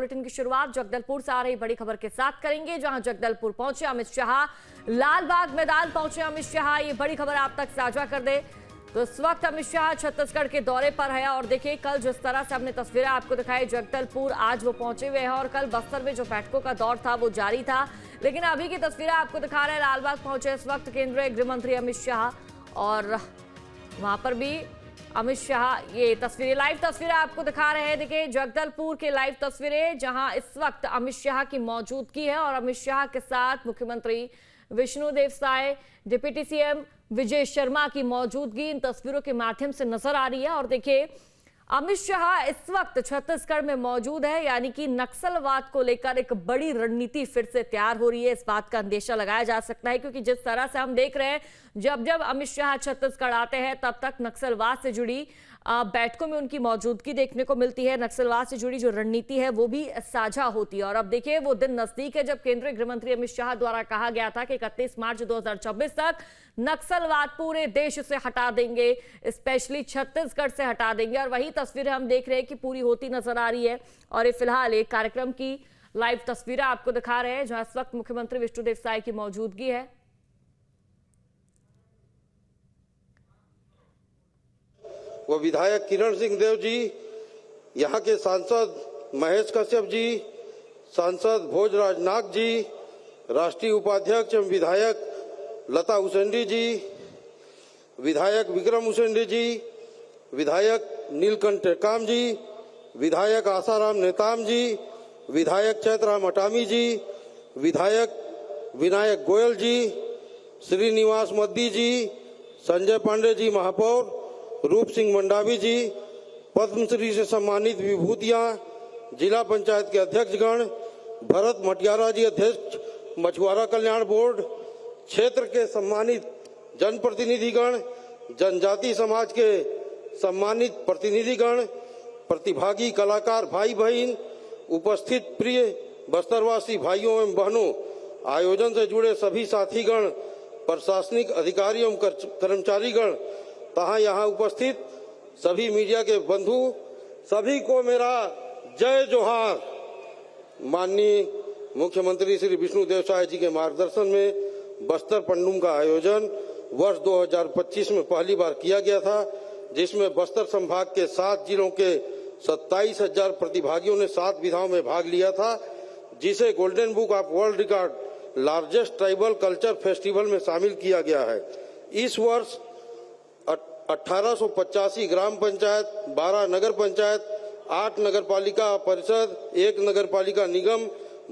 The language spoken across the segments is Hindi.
बुलेटिन की शुरुआत जगदलपुर से आ रही बड़ी खबर के साथ करेंगे, जहां जगदलपुर पहुंचे अमित शाह, लाल बाग मैदान पहुंचे अमित शाह। ये बड़ी खबर आप तक साझा कर दे तो इस वक्त अमित शाह छत्तीसगढ़ के दौरे पर है और देखिए कल जिस तरह से हमने तस्वीरें आपको दिखाई जगदलपुर, आज वो पहुंचे हुए हैं और कल बस्तर में जो बैठकों का दौर था वो जारी था। लेकिन अभी की तस्वीरें आपको दिखा रहे हैं, लालबाग पहुंचे इस वक्त केंद्रीय गृह मंत्री अमित शाह और वहां पर भी अमित शाह। ये तस्वीरें, लाइव तस्वीरें आपको दिखा रहे हैं। देखिए जगदलपुर के लाइव तस्वीरें, जहां इस वक्त अमित शाह की मौजूदगी है और अमित शाह के साथ मुख्यमंत्री विष्णुदेव साय, डिप्टी सीएम विजय शर्मा की मौजूदगी इन तस्वीरों के माध्यम से नजर आ रही है। और देखिए अमित शाह इस वक्त छत्तीसगढ़ में मौजूद है, यानी कि नक्सलवाद को लेकर एक बड़ी रणनीति फिर से तैयार हो रही है, इस बात का अंदेशा लगाया जा सकता है। क्योंकि जिस तरह से हम देख रहे हैं, जब जब अमित शाह छत्तीसगढ़ आते हैं तब तक नक्सलवाद से जुड़ी बैठकों में उनकी मौजूदगी देखने को मिलती है। नक्सलवाद से जुड़ी जो रणनीति है वो भी साझा होती है। और अब देखिए वो दिन नजदीक है जब केंद्रीय गृह मंत्री अमित शाह द्वारा कहा गया था कि 31 मार्च 2024 तक नक्सलवाद पूरे देश से हटा देंगे, स्पेशली छत्तीसगढ़ से हटा देंगे। और वही तस्वीरें हम देख रहे हैं कि पूरी होती नजर आ रही है। और ये फिलहाल एक कार्यक्रम की लाइव तस्वीरें आपको दिखा रहे हैं, जहां इस वक्त मुख्यमंत्री विष्णुदेव साय की मौजूदगी है। वो विधायक किरण सिंह देव जी, यहाँ के सांसद महेश कश्यप जी, सांसद भोजराज नाग जी, राष्ट्रीय उपाध्यक्ष एवं विधायक लता उसेंडी जी, विधायक विक्रम उसेंडी जी, विधायक नीलकंठ टेकाम जी, विधायक आसाराम नेताम जी, विधायक चैतराम अटामी जी, विधायक विनायक गोयल जी, श्रीनिवास मद्दी जी, संजय पांडे जी महापौर, रूप सिंह मंडावी जी, पद्मश्री से सम्मानित विभूतियां, जिला पंचायत के अध्यक्षगण, भरत मटियारा जी अध्यक्ष मछुआरा कल्याण बोर्ड, क्षेत्र के सम्मानित जनप्रतिनिधिगण, जनजाति समाज के सम्मानित प्रतिनिधिगण, प्रतिभागी कलाकार भाई बहन, उपस्थित प्रिय बस्तरवासी भाइयों एवं बहनों, आयोजन से जुड़े सभी साथीगण, प्रशासनिक अधिकारी एवं कर्मचारीगण तथा यहाँ उपस्थित सभी मीडिया के बंधु, सभी को मेरा जय जोहार। माननीय मुख्यमंत्री श्री विष्णुदेव साय जी के मार्गदर्शन में बस्तर पंडुम का आयोजन वर्ष 2025 में पहली बार किया गया था, जिसमें बस्तर संभाग के 7 जिलों के 27,000 प्रतिभागियों ने 7 विधाओं में भाग लिया था, जिसे golden book of world record largest tribal culture festival में शामिल किया गया है। इस वर्ष 1885 ग्राम पंचायत, 12 नगर पंचायत, 8 नगर पालिका परिषद, 1 नगर पालिका निगम,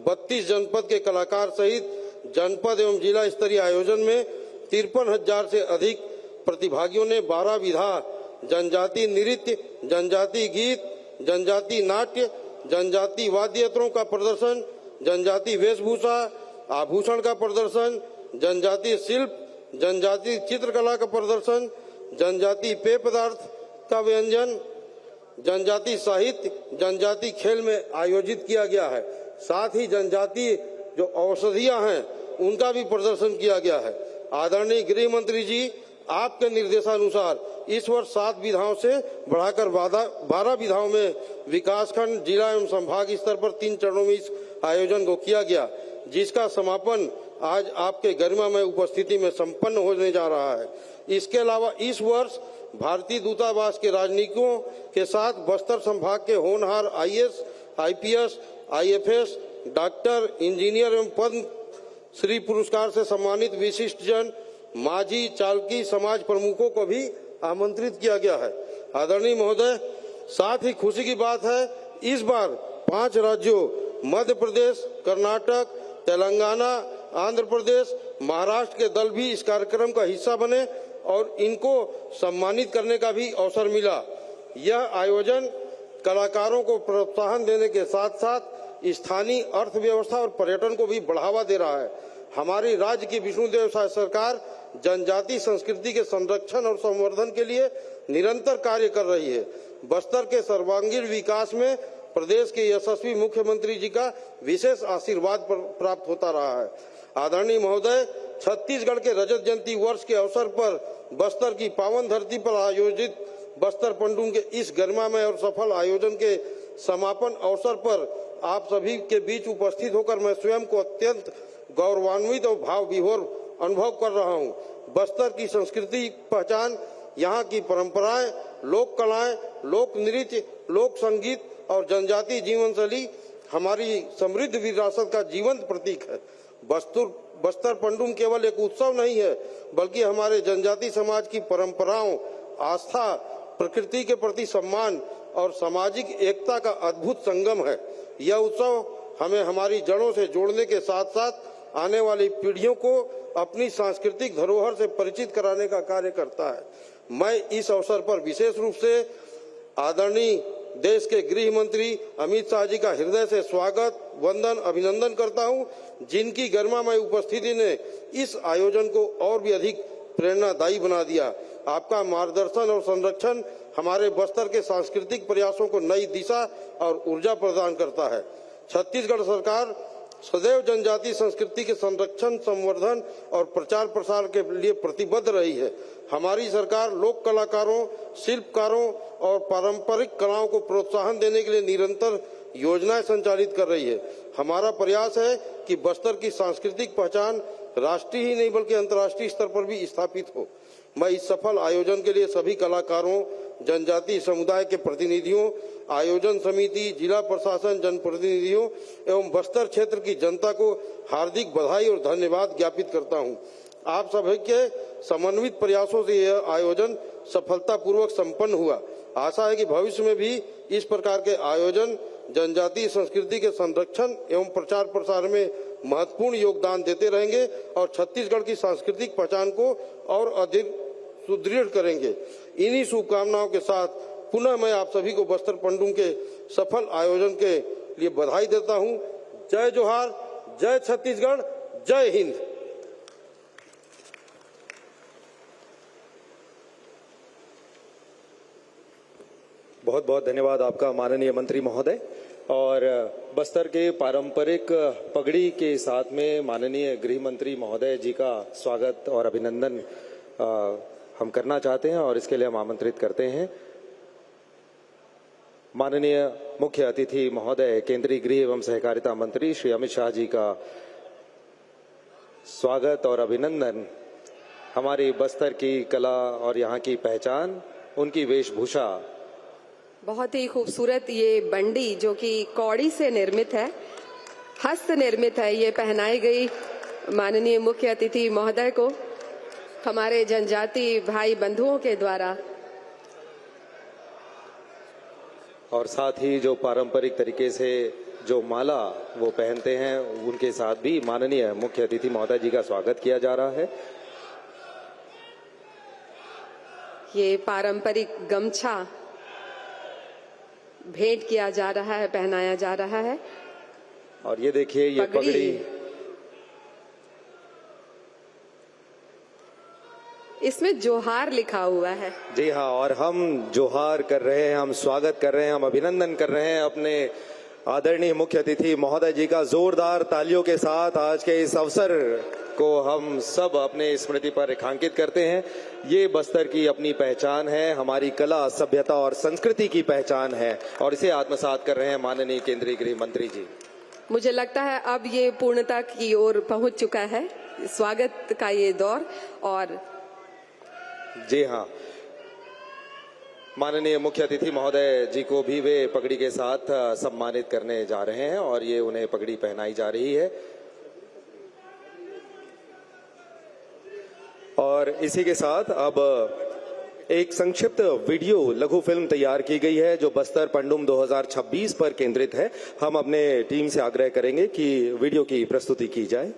32 जनपद के कलाकार सहित जनपद एवं जिला स्तरीय आयोजन में 53,000 से अधिक प्रतिभागियों ने 12 विधा, जनजाति नृत्य, जनजाति गीत, जनजाति नाट्य, जनजाति वाद्य यंत्रों का प्रदर्शन, जनजाति वेशभूषा आभूषण का प्रदर्शन, जनजाति शिल्प, जनजाति चित्रकला का प्रदर्शन, जनजाति पेय पदार्थ का व्यंजन, जनजाति साहित्य, जनजाति खेल में आयोजित किया गया है। साथ ही जनजाति जो औषधियां हैं उनका भी प्रदर्शन किया गया है। आदरणीय गृह मंत्री जी, आपके निर्देशानुसार इस वर्ष 7 विधाओं से बढ़ाकर 12 विधाओं में विकासखंड, जिला एवं संभाग स्तर पर 3 चरणों में इस आयोजन को किया गया, जिसका समापन आज आपके गरिमामय उपस्थिति में संपन्न होने जा रहा है। इसके अलावा इस वर्ष भारतीय दूतावास के राजनयिकों के साथ बस्तर संभाग के होनहार IAS, IPS, IFS, doctor, engineer एवं पद्म श्री पुरस्कार से सम्मानित विशिष्ट जन, माझी, चालकी समाज प्रमुखों को भी आमंत्रित किया गया है। आदरणीय महोदय, साथ ही खुशी की बात है, इस बार 5 राज्यों मध्य प्रदेश, कर्नाटक, तेलंगाना, आंध्र प्रदेश, महाराष्ट्र के दल भी इस कार्यक्रम का हिस्सा बने और इनको सम्मानित करने का भी अवसर मिला। यह आयोजन कलाकारों को प्रोत्साहन देने के साथ साथ स्थानीय अर्थव्यवस्था और पर्यटन को भी बढ़ावा दे रहा है। हमारी राज्य की विष्णुदेव साय सरकार जनजाति संस्कृति के संरक्षण और संवर्धन के लिए निरंतर कार्य कर रही है। बस्तर के सर्वांगीण विकास में प्रदेश के यशस्वी मुख्यमंत्री जी का विशेष आशीर्वाद प्राप्त होता रहा है। आदरणीय महोदय, छत्तीसगढ़ के रजत जयंती वर्ष के अवसर पर बस्तर की पावन धरती पर आयोजित बस्तर पंडुम के इस गरिमामय और सफल आयोजन के समापन अवसर पर आप सभी के बीच उपस्थित होकर मैं स्वयं को अत्यंत गौरवान्वित और भाव विभोर अनुभव कर रहा हूं। बस्तर की संस्कृति पहचान, यहाँ की परंपराएं, लोक कलाएं, लोक नृत्य, लोक संगीत और जनजातीय जीवन शैली हमारी समृद्ध विरासत का जीवंत प्रतीक है। बस्तर पंडुम केवल एक उत्सव नहीं है, बल्कि हमारे जनजातीय समाज की परंपराओं, आस्था, प्रकृति के प्रति सम्मान और सामाजिक एकता का अद्भुत संगम है। यह उत्सव हमें हमारी जड़ों से जोड़ने के साथ साथ आने वाली पीढ़ियों को अपनी सांस्कृतिक धरोहर से परिचित कराने का कार्य करता है। मैं इस अवसर पर विशेष रूप से आदरणीय देश के गृह मंत्री अमित शाह जी का हृदय से स्वागत, वंदन, अभिनंदन करता हूं, जिनकी गरिमामय उपस्थिति ने इस आयोजन को और भी अधिक प्रेरणादायी बना दिया। आपका मार्गदर्शन और संरक्षण हमारे बस्तर के सांस्कृतिक प्रयासों को नई दिशा और ऊर्जा प्रदान करता है। छत्तीसगढ़ सरकार सदैव जनजातीय संस्कृति के संरक्षण, संवर्धन और प्रचार प्रसार के लिए प्रतिबद्ध रही है। हमारी सरकार लोक कलाकारों, शिल्पकारों और पारंपरिक कलाओं को प्रोत्साहन देने के लिए निरंतर योजनाएं संचालित कर रही है। हमारा प्रयास है कि बस्तर की सांस्कृतिक पहचान राष्ट्रीय ही नहीं बल्कि अंतर्राष्ट्रीय स्तर पर भी स्थापित हो। मैं इस सफल आयोजन के लिए सभी कलाकारों, जनजातीय समुदाय के प्रतिनिधियों, आयोजन समिति, जिला प्रशासन, जनप्रतिनिधियों एवं बस्तर क्षेत्र की जनता को हार्दिक बधाई और धन्यवाद ज्ञापित करता हूं। आप सभी के समन्वित प्रयासों से यह आयोजन सफलतापूर्वक संपन्न हुआ। आशा है कि भविष्य में भी इस प्रकार के आयोजन जनजातीय संस्कृति के संरक्षण एवं प्रचार प्रसार में महत्वपूर्ण योगदान देते रहेंगे और छत्तीसगढ़ की सांस्कृतिक पहचान को और अधिक सुदृढ़ करेंगे। इन्हीं शुभकामनाओं के साथ पुनः मैं आप सभी को बस्तर पंडुम के सफल आयोजन के लिए बधाई देता हूं। जय जोहार, जय छत्तीसगढ़, जय हिंद। बहुत बहुत धन्यवाद आपका माननीय मंत्री महोदय। और बस्तर के पारंपरिक पगड़ी के साथ में माननीय गृह मंत्री महोदय जी का स्वागत और अभिनंदन हम करना चाहते हैं और इसके लिए हम आमंत्रित करते हैं माननीय मुख्य अतिथि महोदय केंद्रीय गृह एवं सहकारिता मंत्री श्री अमित शाह जी का स्वागत और अभिनंदन। हमारी बस्तर की कला और यहाँ की पहचान, उनकी वेशभूषा बहुत ही खूबसूरत ये बंडी जो कि कौड़ी से निर्मित है, हस्त निर्मित है, ये पहनाई गई माननीय मुख्य अतिथि महोदय को हमारे जनजाति भाई बंधुओं के द्वारा। और साथ ही जो पारंपरिक तरीके से जो माला वो पहनते हैं, उनके साथ भी माननीय मुख्य अतिथि महोदय जी का स्वागत किया जा रहा है। ये पारंपरिक गमछा भेंट किया जा रहा है, पहनाया जा रहा है। और ये देखिए ये पगड़ी, इसमें जोहार लिखा हुआ है। जी हाँ, और हम जोहार कर रहे हैं, हम स्वागत कर रहे हैं, हम अभिनंदन कर रहे हैं अपने आदरणीय मुख्य अतिथि महोदय जी का। जोरदार तालियों के साथ आज के इस अवसर को हम सब अपने स्मृति पर रेखांकित करते हैं। ये बस्तर की अपनी पहचान है, हमारी कला, सभ्यता और संस्कृति की पहचान है और इसे आत्मसात कर रहे हैं माननीय केंद्रीय गृह मंत्री जी। मुझे लगता है अब ये पूर्णता की ओर पहुंच चुका है स्वागत का ये दौर। और जी हाँ, माननीय मुख्य अतिथि महोदय जी को भी वे पगड़ी के साथ सम्मानित करने जा रहे हैं और ये उन्हें पगड़ी पहनाई जा रही है। और इसी के साथ अब एक संक्षिप्त वीडियो लघु फिल्म तैयार की गई है जो बस्तर पंडुम 2026 पर केंद्रित है। हम अपने टीम से आग्रह करेंगे कि वीडियो की प्रस्तुति की जाए।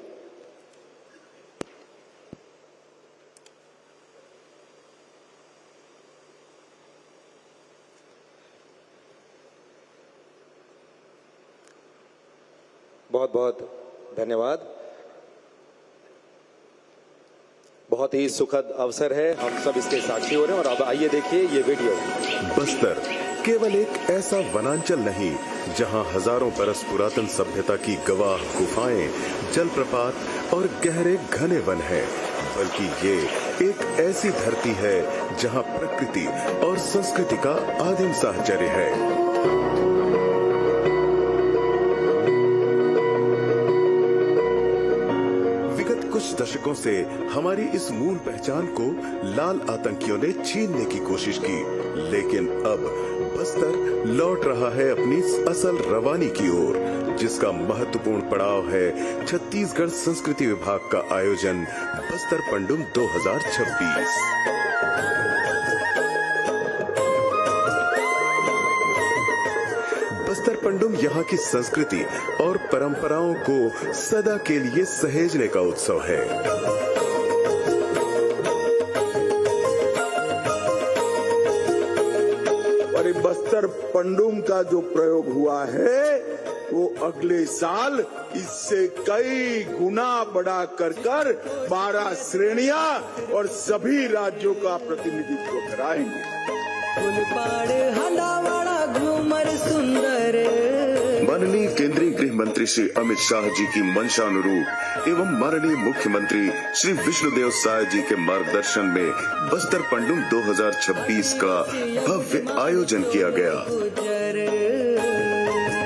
बहुत बहुत धन्यवाद। बहुत ही सुखद अवसर है, हम सब इसके साक्षी हो रहे हैं। और अब आइए देखिए ये वीडियो। बस्तर केवल एक ऐसा वनांचल नहीं जहां हजारों बरस पुरातन सभ्यता की गवाह गुफाएं, जलप्रपात और गहरे घने वन हैं, बल्कि ये एक ऐसी धरती है जहां प्रकृति और संस्कृति का आदिम साहचर्य है। दशकों से हमारी इस मूल पहचान को लाल आतंकियों ने छीनने की कोशिश की, लेकिन अब बस्तर लौट रहा है अपनी असल रवानी की ओर, जिसका महत्वपूर्ण पड़ाव है छत्तीसगढ़ संस्कृति विभाग का आयोजन बस्तर पंडुम 2026। बस्तर पंडुम यहाँ की संस्कृति और परंपराओं को सदा के लिए सहेजने का उत्सव है। और बस्तर पंडुम का जो प्रयोग हुआ है वो अगले साल इससे कई गुना बढ़ा कर 12 श्रेणियां और सभी राज्यों का प्रतिनिधित्व कराएंगे। माननीय केंद्रीय गृह मंत्री श्री अमित शाह जी की मंशा अनुरूप एवं माननीय मुख्यमंत्री श्री विष्णुदेव साय जी के मार्गदर्शन में बस्तर पंडुम 2026 का भव्य आयोजन किया गया।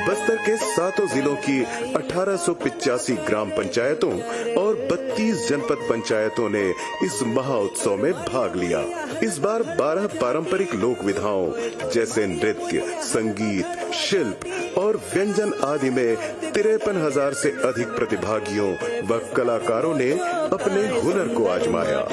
बस्तर के 7 जिलों की 1885 ग्राम पंचायतों और 32 जनपद पंचायतों ने इस महाउत्सव में भाग लिया। इस बार 12 पारंपरिक लोक विधाओं जैसे नृत्य, संगीत, शिल्प और व्यंजन आदि में 53,000 से अधिक प्रतिभागियों व कलाकारों ने अपने हुनर को आजमाया।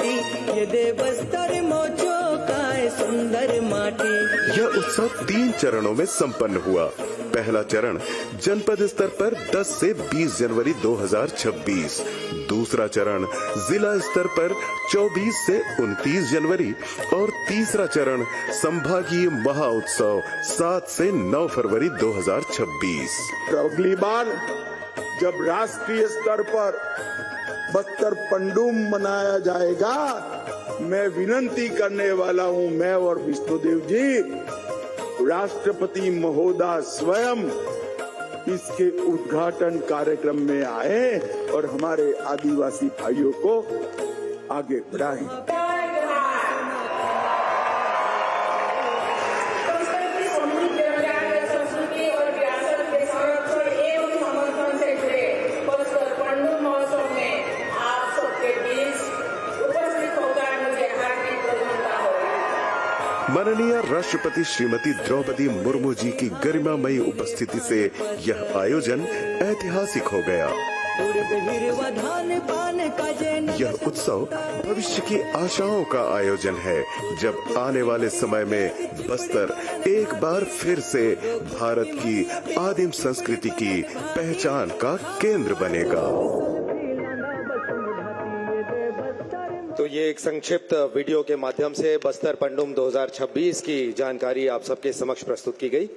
यह उत्सव 3 चरणों में संपन्न हुआ। पहला चरण जनपद स्तर पर 10 से 20 जनवरी 2026, दूसरा चरण जिला स्तर पर 24 से 29 जनवरी और तीसरा चरण संभागीय महाउत्सव 7 से 9 फरवरी 2026। अगली बार जब राष्ट्रीय स्तर पर बस्तर पंडुम मनाया जाएगा, मैं विनंती करने वाला हूं, मैं और विष्णुदेव जी, राष्ट्रपति महोदय स्वयं इसके उद्घाटन कार्यक्रम में आए और हमारे आदिवासी भाइयों को आगे बढ़ाएं। माननीय राष्ट्रपति श्रीमती द्रौपदी मुर्मू जी की गरिमामयी उपस्थिति से यह आयोजन ऐतिहासिक हो गया। यह उत्सव भविष्य की आशाओं का आयोजन है, जब आने वाले समय में बस्तर एक बार फिर से भारत की आदिम संस्कृति की पहचान का केंद्र बनेगा। तो ये एक संक्षिप्त वीडियो के माध्यम से बस्तर पंडुम 2026 की जानकारी आप सबके समक्ष प्रस्तुत की गई।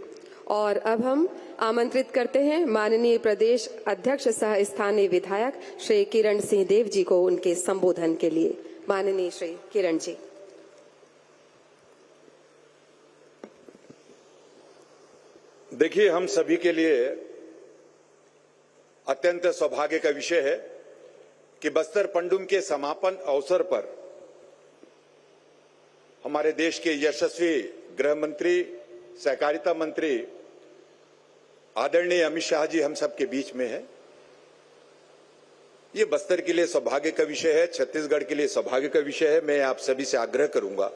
और अब हम आमंत्रित करते हैं माननीय प्रदेश अध्यक्ष सह स्थानीय विधायक श्री किरण सिंह देव जी को उनके संबोधन के लिए। माननीय श्री किरण जी। देखिए, हम सभी के लिए अत्यंत सौभाग्य का विषय है कि बस्तर पंडुम के समापन अवसर पर हमारे देश के यशस्वी गृह मंत्री, सहकारिता मंत्री आदरणीय अमित शाह जी हम सबके बीच में हैं। ये बस्तर के लिए सौभाग्य का विषय है, छत्तीसगढ़ के लिए सौभाग्य का विषय है। मैं आप सभी से आग्रह करूंगा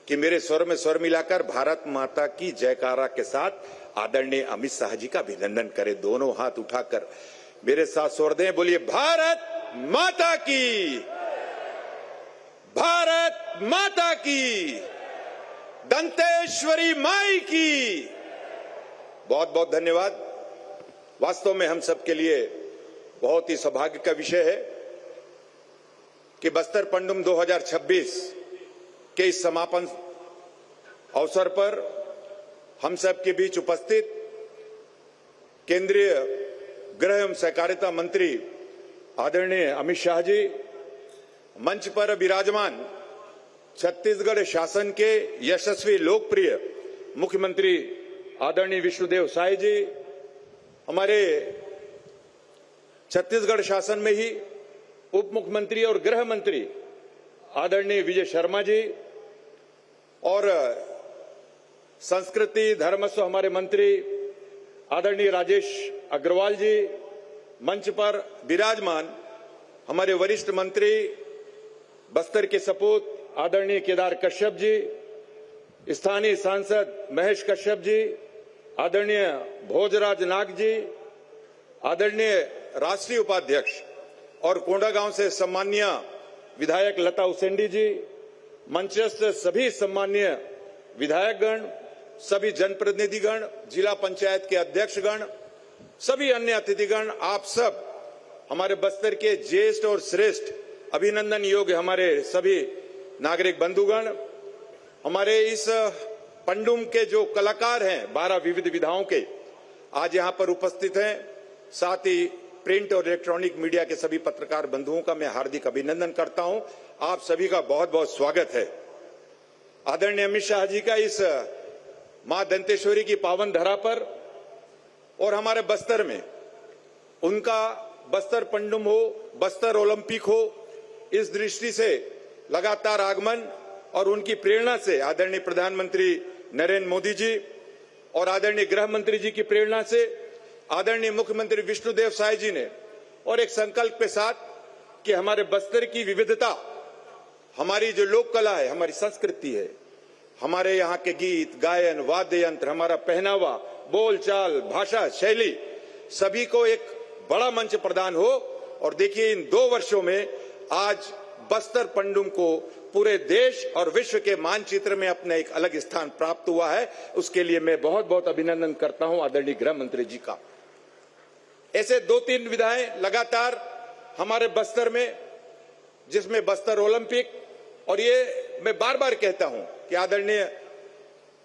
कि मेरे स्वर में स्वर मिलाकर भारत माता की जयकारा के साथ आदरणीय अमित शाह जी का अभिनंदन करें। दोनों हाथ उठाकर मेरे साथ स्वर दें, बोलिए भारत माता की, भारत माता की, दंतेश्वरी माई की। बहुत बहुत धन्यवाद। वास्तव में हम सबके लिए बहुत ही सौभाग्य का विषय है कि बस्तर पंडुम 2026 के इस समापन अवसर पर हम सबके बीच उपस्थित केंद्रीय गृह एवं सहकारिता मंत्री आदरणीय अमित शाह जी, मंच पर विराजमान छत्तीसगढ़ शासन के यशस्वी लोकप्रिय मुख्यमंत्री आदरणीय विष्णुदेव साय जी, हमारे छत्तीसगढ़ शासन में ही उप मुख्यमंत्री और गृह मंत्री आदरणीय विजय शर्मा जी, और संस्कृति धर्मस्व हमारे मंत्री आदरणीय राजेश अग्रवाल जी, मंच पर विराजमान हमारे वरिष्ठ मंत्री बस्तर के सपूत आदरणीय केदार कश्यप जी, स्थानीय सांसद महेश कश्यप जी, आदरणीय भोजराज नाग जी, आदरणीय राष्ट्रीय उपाध्यक्ष और कोंडागांव से सम्माननीय विधायक लता उसेंडी जी, मंचस्थ सभी सम्माननीय विधायकगण, सभी जनप्रतिनिधिगण, जिला पंचायत के अध्यक्षगण, सभी अन्य अतिथिगण, आप सब हमारे बस्तर के ज्येष्ठ और श्रेष्ठ अभिनंदन योग्य हमारे सभी नागरिक बंधुगण, हमारे इस पंडुम के जो कलाकार हैं 12 विविध विधाओं के, आज यहां पर उपस्थित हैं। साथ ही प्रिंट और इलेक्ट्रॉनिक मीडिया के सभी पत्रकार बंधुओं का मैं हार्दिक अभिनंदन करता हूं। आप सभी का बहुत बहुत स्वागत है। आदरणीय अमित शाह जी का इस मां दंतेश्वरी की पावन धरा पर और हमारे बस्तर में उनका बस्तर पंडुम हो, बस्तर ओलंपिक हो, इस दृष्टि से लगातार आगमन और उनकी प्रेरणा से आदरणीय प्रधानमंत्री नरेंद्र मोदी जी और आदरणीय गृह मंत्री जी की प्रेरणा से आदरणीय मुख्यमंत्री विष्णुदेव साय जी ने और एक संकल्प के साथ कि हमारे बस्तर की विविधता, हमारी जो लोक कला है, हमारी संस्कृति है, हमारे यहाँ के गीत, गायन, वाद्य यंत्र, हमारा पहनावा, बोलचाल, भाषा, शैली, सभी को एक बड़ा मंच प्रदान हो। और देखिए इन 2 वर्षों में आज बस्तर पंडुम को पूरे देश और विश्व के मानचित्र में अपना एक अलग स्थान प्राप्त हुआ है। उसके लिए मैं बहुत बहुत अभिनंदन करता हूं आदरणीय गृह मंत्री जी का। ऐसे 2-3 विधाएं लगातार हमारे बस्तर में, जिसमें बस्तर ओलंपिक, और ये मैं बार बार कहता हूं कि आदरणीय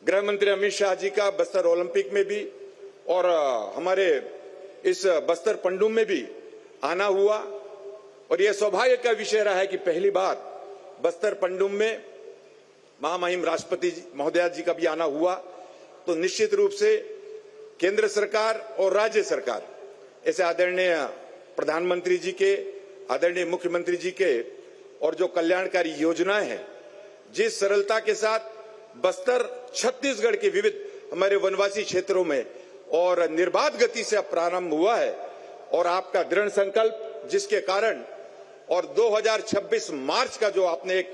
गृह मंत्री अमित शाह जी का बस्तर ओलंपिक में भी और हमारे इस बस्तर पंडुम में भी आना हुआ। और यह सौभाग्य का विषय रहा है कि पहली बार बस्तर पंडुम में महामहिम राष्ट्रपति महोदया जी का भी आना हुआ। तो निश्चित रूप से केंद्र सरकार और राज्य सरकार, ऐसे आदरणीय प्रधानमंत्री जी के, आदरणीय मुख्यमंत्री जी के, और जो कल्याणकारी योजनाएं हैं, जिस सरलता के साथ बस्तर छत्तीसगढ़ के विविध हमारे वनवासी क्षेत्रों में और निर्बाध गति से अब प्रारंभ हुआ है, और आपका दृढ़ संकल्प जिसके कारण और 2026 मार्च का जो आपने एक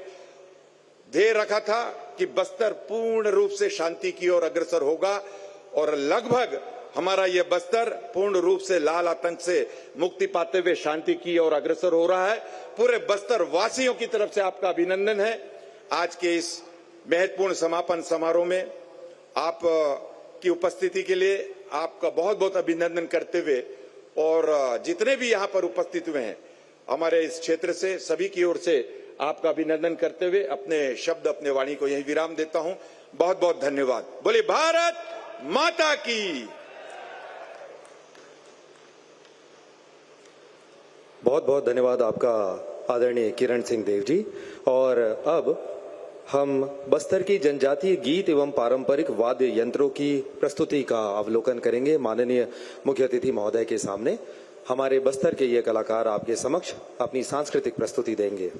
ध्येय रखा था कि बस्तर पूर्ण रूप से शांति की ओर अग्रसर होगा, और लगभग हमारा यह बस्तर पूर्ण रूप से लाल आतंक से मुक्ति पाते हुए शांति की ओर अग्रसर हो रहा है। पूरे बस्तर वासियों की तरफ से आपका अभिनंदन है। आज के इस महत्वपूर्ण समापन समारोह में आप की उपस्थिति के लिए आपका बहुत बहुत अभिनंदन करते हुए, और जितने भी यहाँ पर उपस्थित हुए हैं हमारे इस क्षेत्र से, सभी की ओर से आपका अभिनंदन करते हुए अपने शब्द, अपने वाणी को यही विराम देता हूं। बहुत बहुत धन्यवाद। बोले भारत माता की। बहुत बहुत धन्यवाद आपका आदरणीय किरण सिंह देव जी। और अब हम बस्तर की जनजातीय गीत एवं पारंपरिक वाद्य यंत्रों की प्रस्तुति का अवलोकन करेंगे माननीय मुख्य अतिथि महोदय के सामने। हमारे बस्तर के ये कलाकार आपके समक्ष अपनी सांस्कृतिक प्रस्तुति देंगे।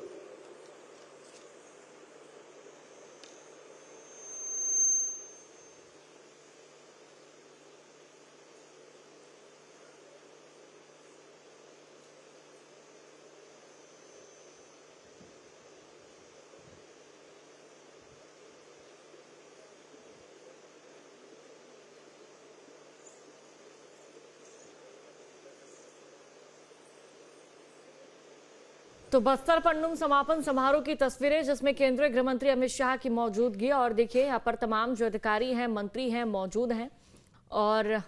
तो बस्तर पंडुम समापन समारोह की तस्वीरें, जिसमें केंद्रीय गृह मंत्री अमित शाह की मौजूदगी, और देखिए यहाँ पर तमाम जो अधिकारी हैं, मंत्री हैं, मौजूद हैं। और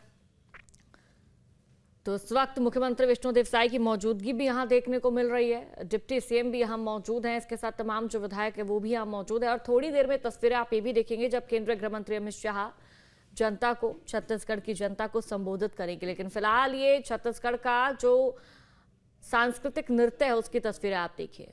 तो इस वक्त मुख्यमंत्री विष्णुदेव साय की मौजूदगी भी यहाँ देखने को मिल रही है। डिप्टी सीएम भी यहाँ मौजूद हैं, इसके साथ तमाम जो विधायक है वो भी यहाँ मौजूद है। और थोड़ी देर में तस्वीरें आप ये भी देखेंगे जब केंद्रीय गृह मंत्री अमित शाह जनता को, छत्तीसगढ़ की जनता को संबोधित करेंगे। लेकिन फिलहाल ये छत्तीसगढ़ का जो सांस्कृतिक नृत्य है उसकी तस्वीरें आप देखिए।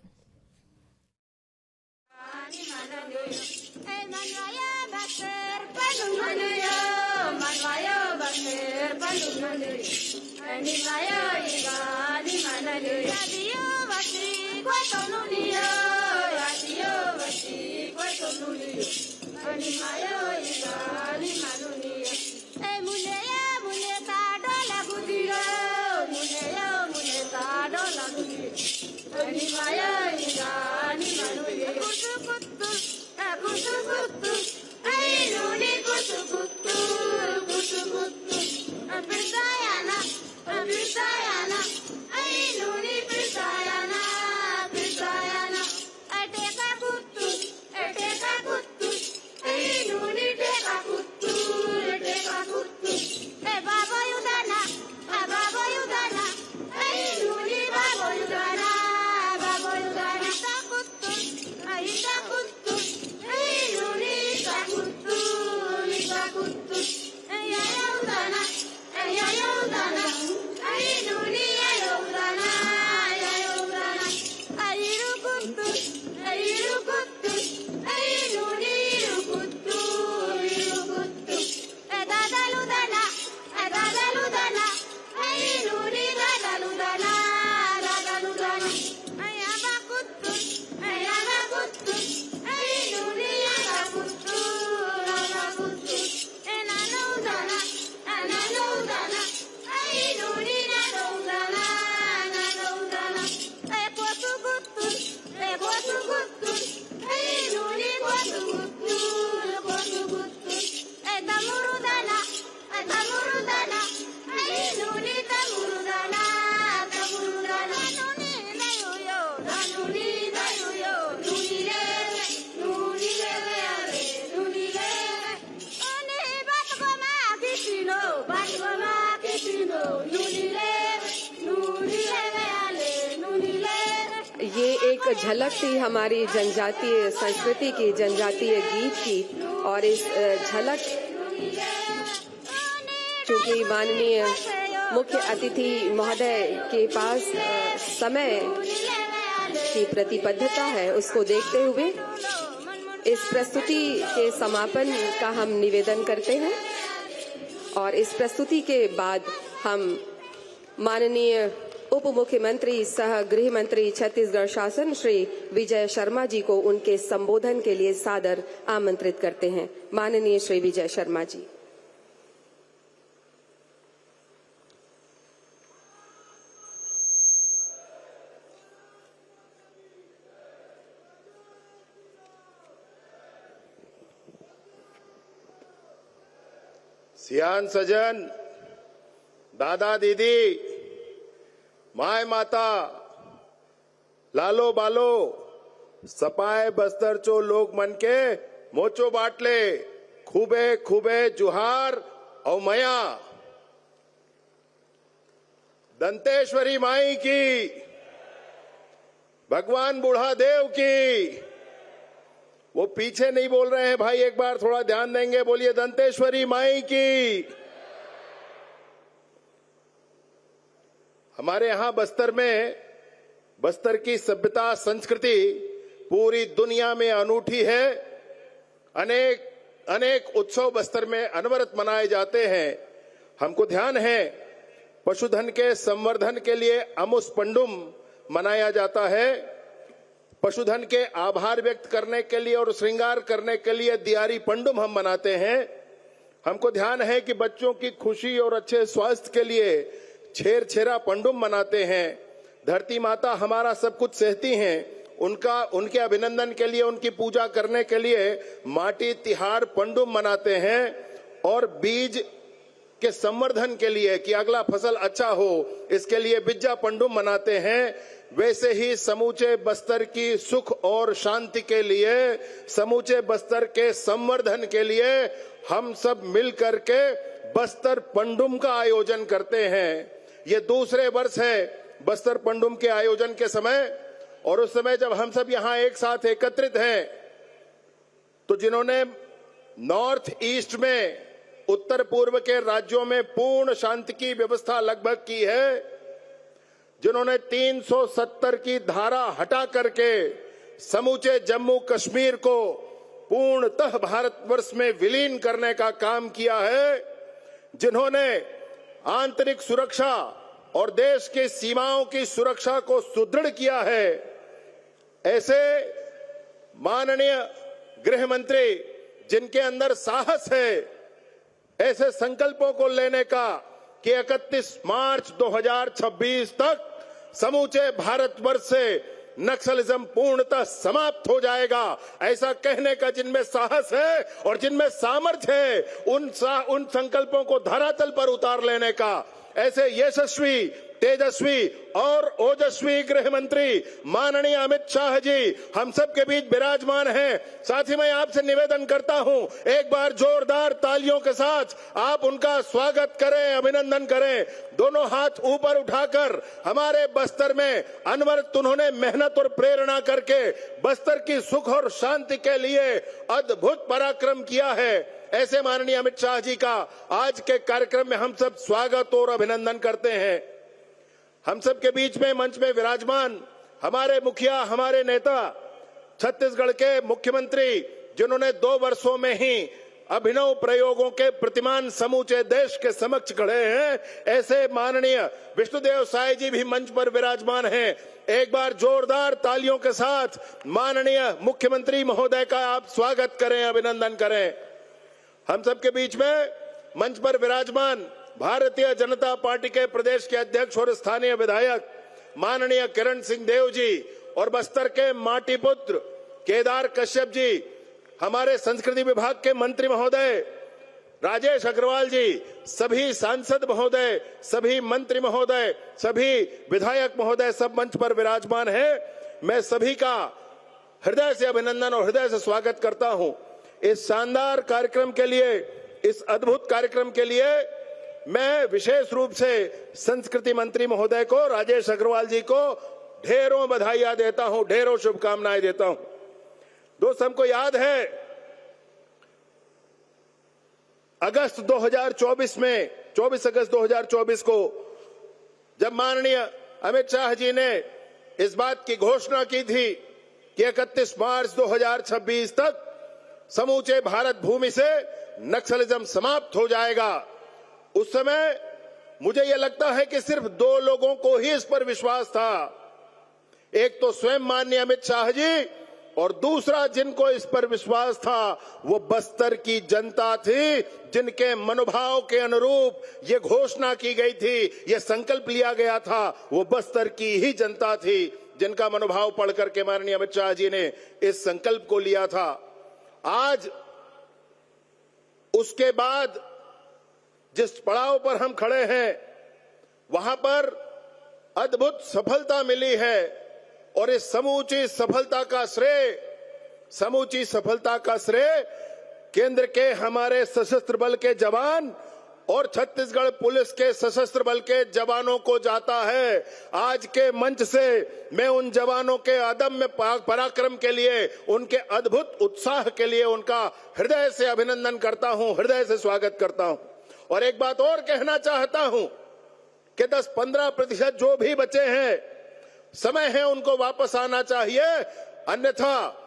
एक झलक थी हमारी जनजातीय संस्कृति की, जनजातीय गीत की। और इस झलक, चूंकि माननीय मुख्य अतिथि महोदय के पास समय की प्रतिबद्धता है, उसको देखते हुए इस प्रस्तुति के समापन का हम निवेदन करते हैं। और इस प्रस्तुति के बाद हम माननीय उप मुख्यमंत्री सह गृह मंत्री छत्तीसगढ़ शासन श्री विजय शर्मा जी को उनके संबोधन के लिए सादर आमंत्रित करते हैं। माननीय श्री विजय शर्मा जी। सियान सजन, दादा दीदी, माय माता, लालो बालो, सपाए बस्तर चो लोग मन के मोचो बाटले, खूबे खूबे जुहार और मया। दंतेश्वरी माई की, भगवान बूढ़ा देव की। वो पीछे नहीं बोल रहे हैं भाई, एक बार थोड़ा ध्यान देंगे, बोलिए दंतेश्वरी माई की। हमारे यहां बस्तर में, बस्तर की सभ्यता संस्कृति पूरी दुनिया में अनूठी है। अनेक अनेक उत्सव बस्तर में अनवरत मनाए जाते हैं। हमको ध्यान है, पशुधन के संवर्धन के लिए अमुस पंडुम मनाया जाता है। पशुधन के आभार व्यक्त करने के लिए और श्रृंगार करने के लिए दियारी पंडुम हम मनाते हैं। हमको ध्यान है कि बच्चों की खुशी और अच्छे स्वास्थ्य के लिए छेरा पंडुम मनाते हैं। धरती माता हमारा सब कुछ सहती हैं, उनके अभिनंदन के लिए, उनकी पूजा करने के लिए माटी तिहार पंडुम मनाते हैं। और बीज के संवर्धन के लिए कि अगला फसल अच्छा हो, इसके लिए बिज्जा पंडुम मनाते हैं। वैसे ही समूचे बस्तर की सुख और शांति के लिए, समूचे बस्तर के संवर्धन के लिए हम सब मिलकर के बस्तर पंडुम का आयोजन करते हैं। ये दूसरे वर्ष है बस्तर पंडुम के आयोजन के समय। और उस समय जब हम सब यहाँ एक साथ एकत्रित हैं, तो जिन्होंने नॉर्थ ईस्ट में, उत्तर पूर्व के राज्यों में पूर्ण शांति की व्यवस्था लगभग की है, जिन्होंने 370 की धारा हटा करके समूचे जम्मू कश्मीर को पूर्णतः भारतवर्ष में विलीन करने का काम किया है, जिन्होंने आंतरिक सुरक्षा और देश की सीमाओं की सुरक्षा को सुदृढ़ किया है, ऐसे माननीय गृह मंत्री जिनके अंदर साहस है ऐसे संकल्पों को लेने का कि 31 मार्च 2026 तक समूचे भारतवर्ष से नक्सलिज्म पूर्णतः समाप्त हो जाएगा, ऐसा कहने का जिनमें साहस है और जिनमें सामर्थ्य है, उन संकल्पों को धरातल पर उतार लेने का ऐसे यशस्वी, तेजस्वी और ओजस्वी गृह मंत्री माननीय अमित शाह जी हम सब के बीच विराजमान हैं। साथ ही मैं आपसे निवेदन करता हूं, एक बार जोरदार तालियों के साथ आप उनका स्वागत करें, अभिनंदन करें। दोनों हाथ ऊपर उठाकर हमारे बस्तर में अनवरत उन्होंने मेहनत और प्रेरणा करके बस्तर की सुख और शांति के लिए अद्भुत पराक्रम किया है। ऐसे माननीय अमित शाह जी का आज के कार्यक्रम में हम सब स्वागत और अभिनंदन करते हैं। हम सब के बीच में मंच में विराजमान हमारे मुखिया, हमारे नेता, छत्तीसगढ़ के मुख्यमंत्री, जिन्होंने 2 वर्षों में ही अभिनव प्रयोगों के प्रतिमान समूचे देश के समक्ष खड़े हैं, ऐसे माननीय विष्णुदेव साय जी भी मंच पर विराजमान हैं। एक बार जोरदार तालियों के साथ माननीय मुख्यमंत्री महोदय का आप स्वागत करें, अभिनंदन करें। हम सबके बीच में मंच पर विराजमान भारतीय जनता पार्टी के प्रदेश के अध्यक्ष और स्थानीय विधायक माननीय किरण सिंह देव जी और बस्तर के माटी पुत्र केदार कश्यप जी, हमारे संस्कृति विभाग के मंत्री महोदय राजेश अग्रवाल जी, सभी सांसद महोदय, सभी मंत्री महोदय, सभी विधायक महोदय सब मंच पर विराजमान हैं। मैं सभी का हृदय से अभिनंदन और हृदय से स्वागत करता हूं। इस शानदार कार्यक्रम के लिए, इस अद्भुत कार्यक्रम के लिए मैं विशेष रूप से संस्कृति मंत्री महोदय को, राजेश अग्रवाल जी को ढेरों बधाइयां देता हूं, ढेरों शुभकामनाएं देता हूं। दोस्त, हमको याद है अगस्त 2024 में 24 अगस्त 2024 को जब माननीय अमित शाह जी ने इस बात की घोषणा की थी कि 31 मार्च 2026 तक समूचे भारत भूमि से नक्सलिज्म समाप्त हो जाएगा। उस समय मुझे यह लगता है कि सिर्फ 2 लोगों को ही इस पर विश्वास था। एक तो स्वयं माननीय अमित शाह जी और दूसरा जिनको इस पर विश्वास था वो बस्तर की जनता थी, जिनके मनोभाव के अनुरूप ये घोषणा की गई थी, ये संकल्प लिया गया था। वो बस्तर की ही जनता थी जिनका मनोभाव पढ़ करके माननीय अमित शाह जी ने इस संकल्प को लिया था। आज उसके बाद जिस पड़ाव पर हम खड़े हैं वहां पर अद्भुत सफलता मिली है और इस समूची सफलता का श्रेय केंद्र के हमारे सशस्त्र बल के जवान और छत्तीसगढ़ पुलिस के सशस्त्र बल के जवानों को जाता है। आज के मंच से मैं उन जवानों के अदम्य पराक्रम के लिए, उनके अद्भुत उत्साह के लिए उनका हृदय से अभिनंदन करता हूं, हृदय से स्वागत करता हूं। और एक बात और कहना चाहता हूं कि 10-15% जो भी बचे हैं, समय है उनको वापस आना चाहिए, अन्यथा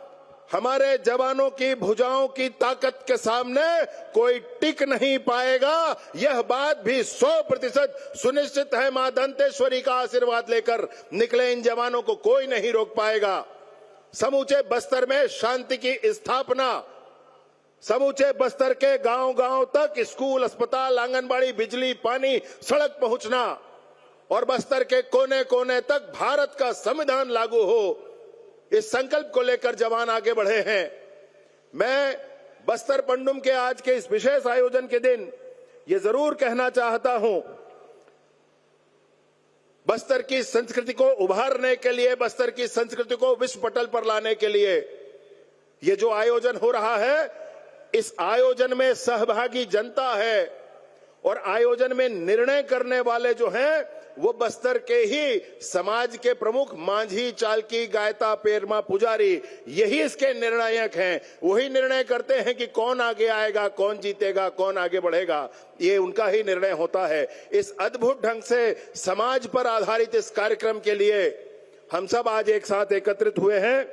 हमारे जवानों की भुजाओं की ताकत के सामने कोई टिक नहीं पाएगा। यह बात भी 100% सुनिश्चित है। मां दंतेश्वरी का आशीर्वाद लेकर निकले इन जवानों को कोई नहीं रोक पाएगा। समूचे बस्तर में शांति की स्थापना, समूचे बस्तर के गांव-गांव तक स्कूल, अस्पताल, आंगनबाड़ी, बिजली, पानी, सड़क पहुंचना और बस्तर के कोने-कोने तक भारत का संविधान लागू हो, इस संकल्प को लेकर जवान आगे बढ़े हैं। मैं बस्तर पंडुम के आज के इस विशेष आयोजन के दिन ये जरूर कहना चाहता हूं, बस्तर की संस्कृति को उभारने के लिए, बस्तर की संस्कृति को विश्व पटल पर लाने के लिए ये जो आयोजन हो रहा है, इस आयोजन में सहभागी जनता है और आयोजन में निर्णय करने वाले जो हैं वो बस्तर के ही समाज के प्रमुख मांझी, चालकी, गायता, पेरमा, पुजारी, यही इसके निर्णायक हैं। वही निर्णय करते हैं कि कौन आगे आएगा, कौन जीतेगा, कौन आगे बढ़ेगा, ये उनका ही निर्णय होता है। इस अद्भुत ढंग से समाज पर आधारित इस कार्यक्रम के लिए हम सब आज एक साथ एकत्रित हुए हैं।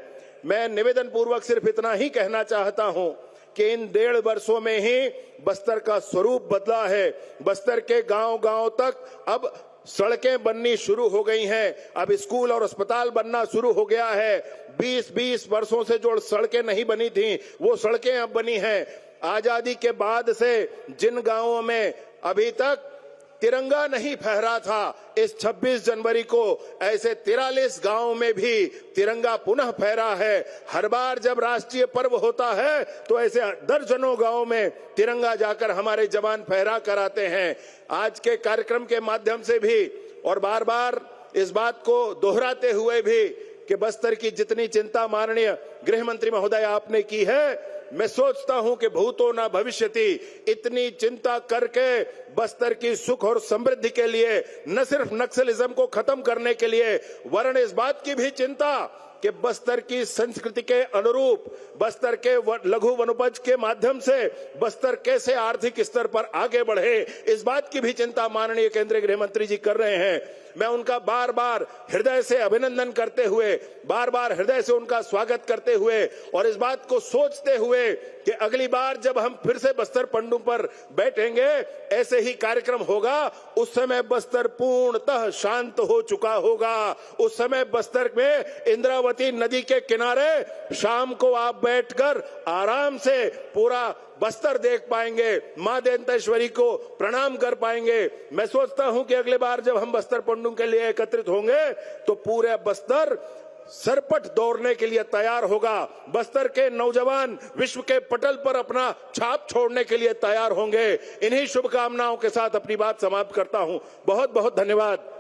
मैं निवेदन पूर्वक सिर्फ इतना ही कहना चाहता हूं कि इन 1.5 वर्षों में ही बस्तर का स्वरूप बदला है। बस्तर के गांव-गांव तक अब सड़कें बननी शुरू हो गई हैं, अब स्कूल और अस्पताल बनना शुरू हो गया है। 20-20 वर्षों से जो सड़कें नहीं बनी थी वो सड़कें अब बनी हैं। आजादी के बाद से जिन गांवों में अभी तक तिरंगा नहीं फहरा था, इस 26 जनवरी को ऐसे 43 गांवों में भी तिरंगा पुनः फहरा है। हर बार जब राष्ट्रीय पर्व होता है तो ऐसे दर्जनों गांवों में तिरंगा जाकर हमारे जवान फहरा कर आते हैं। आज के कार्यक्रम के माध्यम से भी और बार बार इस बात को दोहराते हुए भी कि बस्तर की जितनी चिंता माननीय गृह मंत्री महोदय आपने की है, मैं सोचता हूं कि भूतो न भविष्यति, इतनी चिंता करके बस्तर की सुख और समृद्धि के लिए, न सिर्फ नक्सलिज्म को खत्म करने के लिए, वरन इस बात की भी चिंता कि बस्तर की संस्कृति के अनुरूप बस्तर के लघु वनोपज के माध्यम से बस्तर कैसे आर्थिक स्तर पर आगे बढ़े, इस बात की भी चिंता माननीय केंद्रीय गृह मंत्री जी कर रहे हैं। मैं उनका बार बार हृदय से अभिनंदन करते हुए, बार बार हृदय से उनका स्वागत करते हुए और इस बात को सोचते हुए कि अगली बार जब हम फिर से बस्तर पंडुम पर बैठेंगे, ऐसे ही कार्यक्रम होगा, उस समय बस्तर पूर्णतः शांत हो चुका होगा। उस समय बस्तर में इंद्रावती नदी के किनारे शाम को आप बैठकर आराम से पूरा बस्तर देख पाएंगे, मां दंतेश्वरी को प्रणाम कर पाएंगे। मैं सोचता हूं कि अगली बार जब हम बस्तर पंडुम के लिए एकत्रित होंगे तो पूरे बस्तर सरपट दौड़ने के लिए तैयार होगा। बस्तर के नौजवान विश्व के पटल पर अपना छाप छोड़ने के लिए तैयार होंगे। इन्हीं शुभकामनाओं के साथ अपनी बात समाप्त करता हूं। बहुत बहुत धन्यवाद।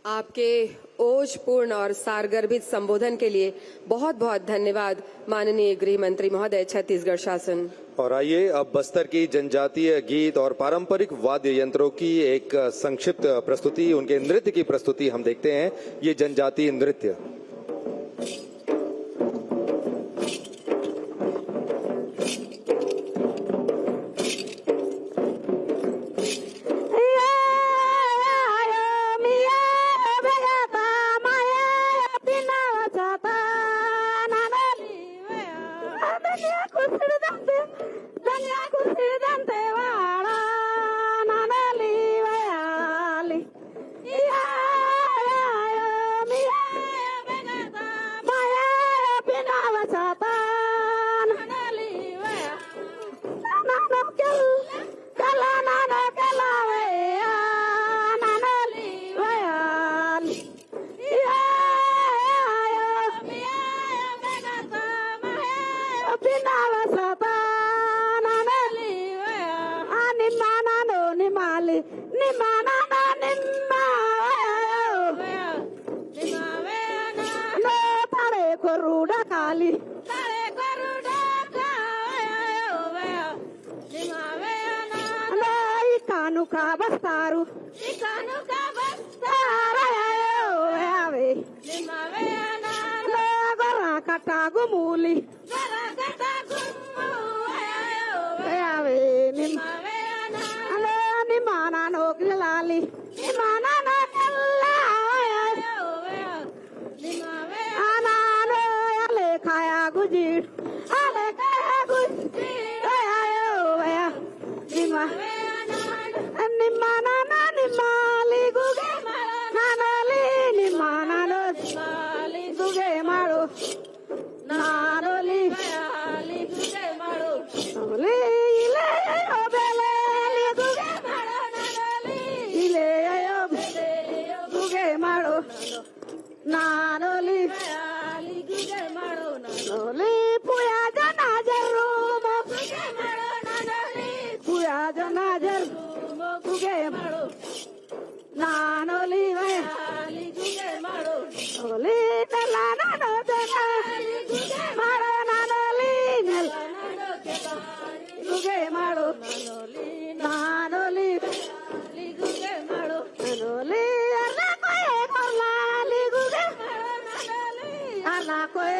आपके ओजपूर्ण और सारगर्भित संबोधन के लिए बहुत बहुत धन्यवाद माननीय गृह मंत्री महोदय, छत्तीसगढ़ शासन। और आइए अब बस्तर की जनजातीय गीत और पारंपरिक वाद्य यंत्रों की एक संक्षिप्त प्रस्तुति, उनके नृत्य की प्रस्तुति हम देखते हैं। ये जनजातीय नृत्य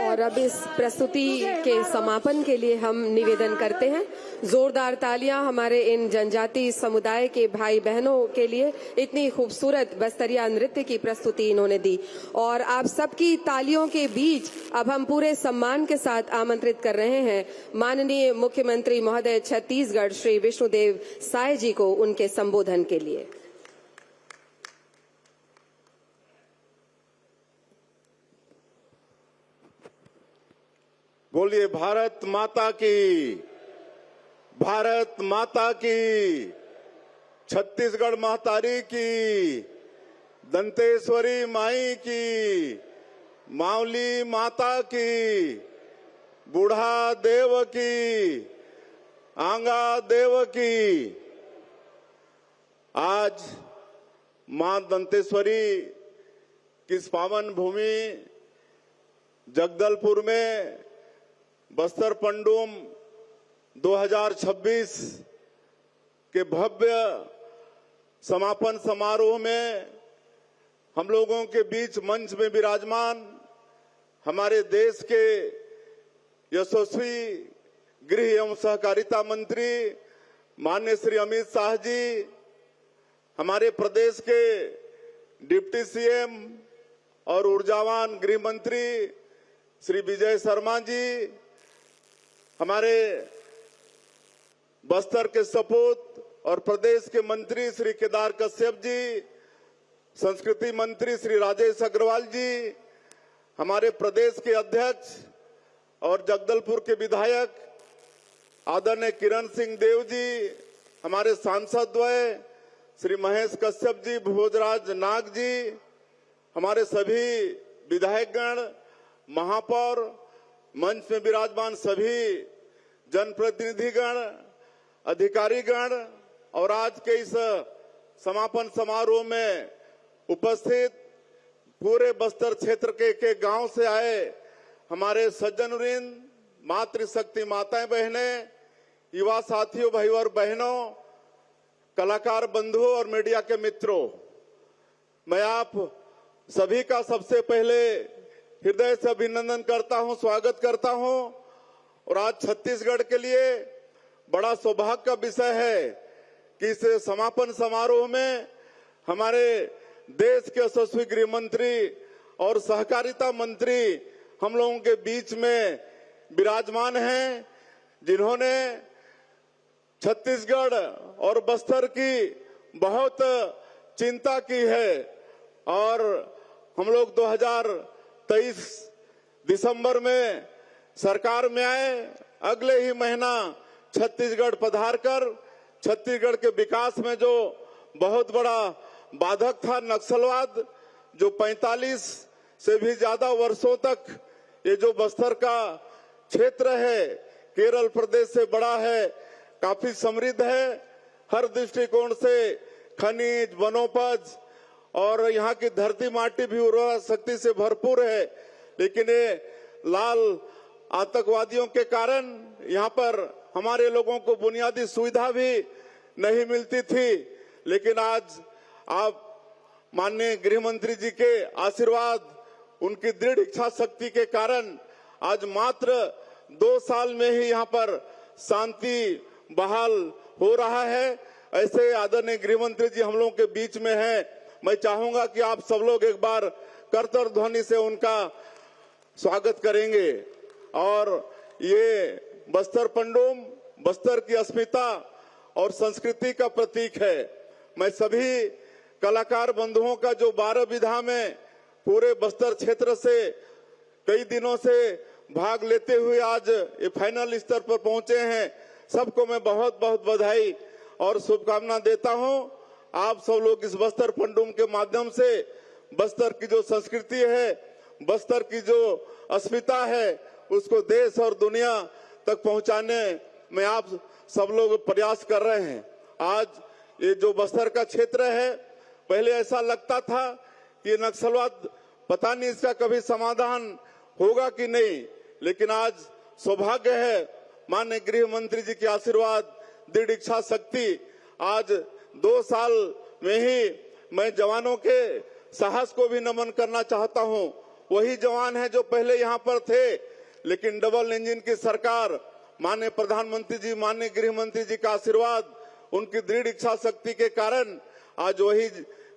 और अब इस प्रस्तुति के समापन के लिए हम निवेदन करते हैं जोरदार तालियां हमारे इन जनजातीय समुदाय के भाई बहनों के लिए। इतनी खूबसूरत बस्तरिया नृत्य की प्रस्तुति इन्होंने दी और आप सबकी तालियों के बीच अब हम पूरे सम्मान के साथ आमंत्रित कर रहे हैं माननीय मुख्यमंत्री महोदय छत्तीसगढ़ श्री विष्णुदेव साय जी को उनके संबोधन के लिए। बोलिए भारत माता की, भारत माता की, छत्तीसगढ़ महतारी की, दंतेश्वरी माई की, मावली माता की, बूढ़ा देव की, आंगा देव की। आज मां दंतेश्वरी की इस पावन भूमि जगदलपुर में बस्तर पंडुम 2026 के भव्य समापन समारोह में हम लोगों के बीच मंच में विराजमान हमारे देश के यशस्वी गृह एवं सहकारिता मंत्री माननीय श्री अमित शाह जी, हमारे प्रदेश के डिप्टी सीएम और ऊर्जावान गृह मंत्री श्री विजय शर्मा जी, हमारे बस्तर के सपूत और प्रदेश के मंत्री श्री केदार कश्यप जी, संस्कृति मंत्री श्री राजेश अग्रवाल जी, हमारे प्रदेश के अध्यक्ष और जगदलपुर के विधायक आदरणीय किरण सिंह देव जी, हमारे सांसद द्वय श्री महेश कश्यप जी, भोजराज नाग जी, हमारे सभी विधायकगण, महापौर, मंच में विराजमान सभी जनप्रतिनिधिगण, अधिकारीगण और आज के इस समापन समारोह में उपस्थित पूरे बस्तर क्षेत्र के गांव से आए हमारे सज्जनवृंद, मातृशक्ति माताएं बहनें, युवा साथियों, भाई और बहनों, कलाकार बंधुओं और मीडिया के मित्रों, मैं आप सभी का सबसे पहले हृदय से अभिनंदन करता हूं, स्वागत करता हूं। और आज छत्तीसगढ़ के लिए बड़ा सौभाग्य का विषय है कि इस समापन समारोह में हमारे देश के यशस्वी गृह मंत्री और सहकारिता मंत्री हम लोगों के बीच में विराजमान हैं, जिन्होंने छत्तीसगढ़ और बस्तर की बहुत चिंता की है। और हम लोग 2023 दिसंबर में सरकार में आए, अगले ही महीना छत्तीसगढ़ पधार कर छत्तीसगढ़ के विकास में जो बहुत बड़ा बाधक था नक्सलवाद, जो 45 से भी ज्यादा वर्षों तक ये जो बस्तर का क्षेत्र है, केरल प्रदेश से बड़ा है, काफी समृद्ध है, हर दृष्टिकोण से खनिज, वनोपज और यहाँ की धरती माटी भी उर्वरा शक्ति से भरपूर है। लेकिन ये लाल आतंकवादियों के कारण यहाँ पर हमारे लोगों को बुनियादी सुविधा भी नहीं मिलती थी। लेकिन आज आप माननीय गृह मंत्री जी के आशीर्वाद, उनकी दृढ़ इच्छा शक्ति के कारण आज मात्र 2 साल में ही यहाँ पर शांति बहाल हो रहा है। ऐसे आदरणीय गृह मंत्री जी हम लोगों के बीच में हैं। मैं चाहूंगा कि आप सब लोग एक बार करताल ध्वनि से उनका स्वागत करेंगे। और ये बस्तर पंडुम बस्तर की अस्मिता और संस्कृति का प्रतीक है। मैं सभी कलाकार बंधुओं का जो 12 विधा में पूरे बस्तर क्षेत्र से कई दिनों से भाग लेते हुए आज ये फाइनल स्तर पर पहुंचे हैं, सबको मैं बहुत बहुत बधाई और शुभकामना देता हूं। आप सब लोग इस बस्तर पंडुम के माध्यम से बस्तर की जो संस्कृति है, बस्तर की जो अस्मिता है, उसको देश और दुनिया तक पहुंचाने में आप सब लोग प्रयास कर रहे हैं। आज ये जो बस्तर का क्षेत्र है, पहले ऐसा लगता था कि नक्सलवाद पता नहीं इसका कभी समाधान होगा कि नहीं, लेकिन आज सौभाग्य है, माननीय गृह मंत्री जी के आशीर्वाद, दृढ़ इच्छा शक्ति, आज 2 साल में ही मैं जवानों के साहस को भी नमन करना चाहता हूं। वही जवान है जो पहले यहाँ पर थे, लेकिन डबल इंजन की सरकार, माननीय प्रधानमंत्री जी, माननीय गृह मंत्री जी का आशीर्वाद, उनकी दृढ़ इच्छा शक्ति के कारण आज वही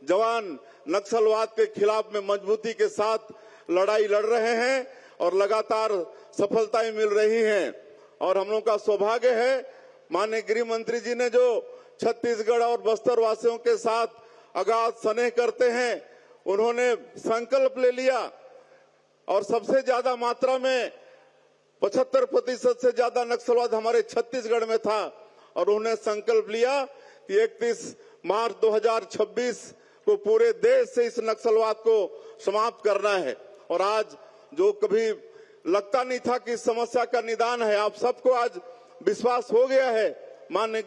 जवान नक्सलवाद के खिलाफ में मजबूती के साथ लड़ाई लड़ रहे हैं और लगातार सफलताएं मिल रही हैं। और हम लोग का सौभाग्य है, माननीय गृह मंत्री जी ने जो छत्तीसगढ़ और बस्तर वासियों के साथ अगाध स्नेह करते हैं, उन्होंने संकल्प ले लिया और सबसे ज्यादा मात्रा में 75% से ज्यादा नक्सलवाद हमारे छत्तीसगढ़ में था। और उन्होंने संकल्प लिया कि 31 मार्च 2026 को पूरे देश से इस नक्सलवाद को समाप्त करना है। और आज जो कभी लगता नहीं था कि इस समस्या का निदान है, आप सबको आज विश्वास हो गया है, माननीय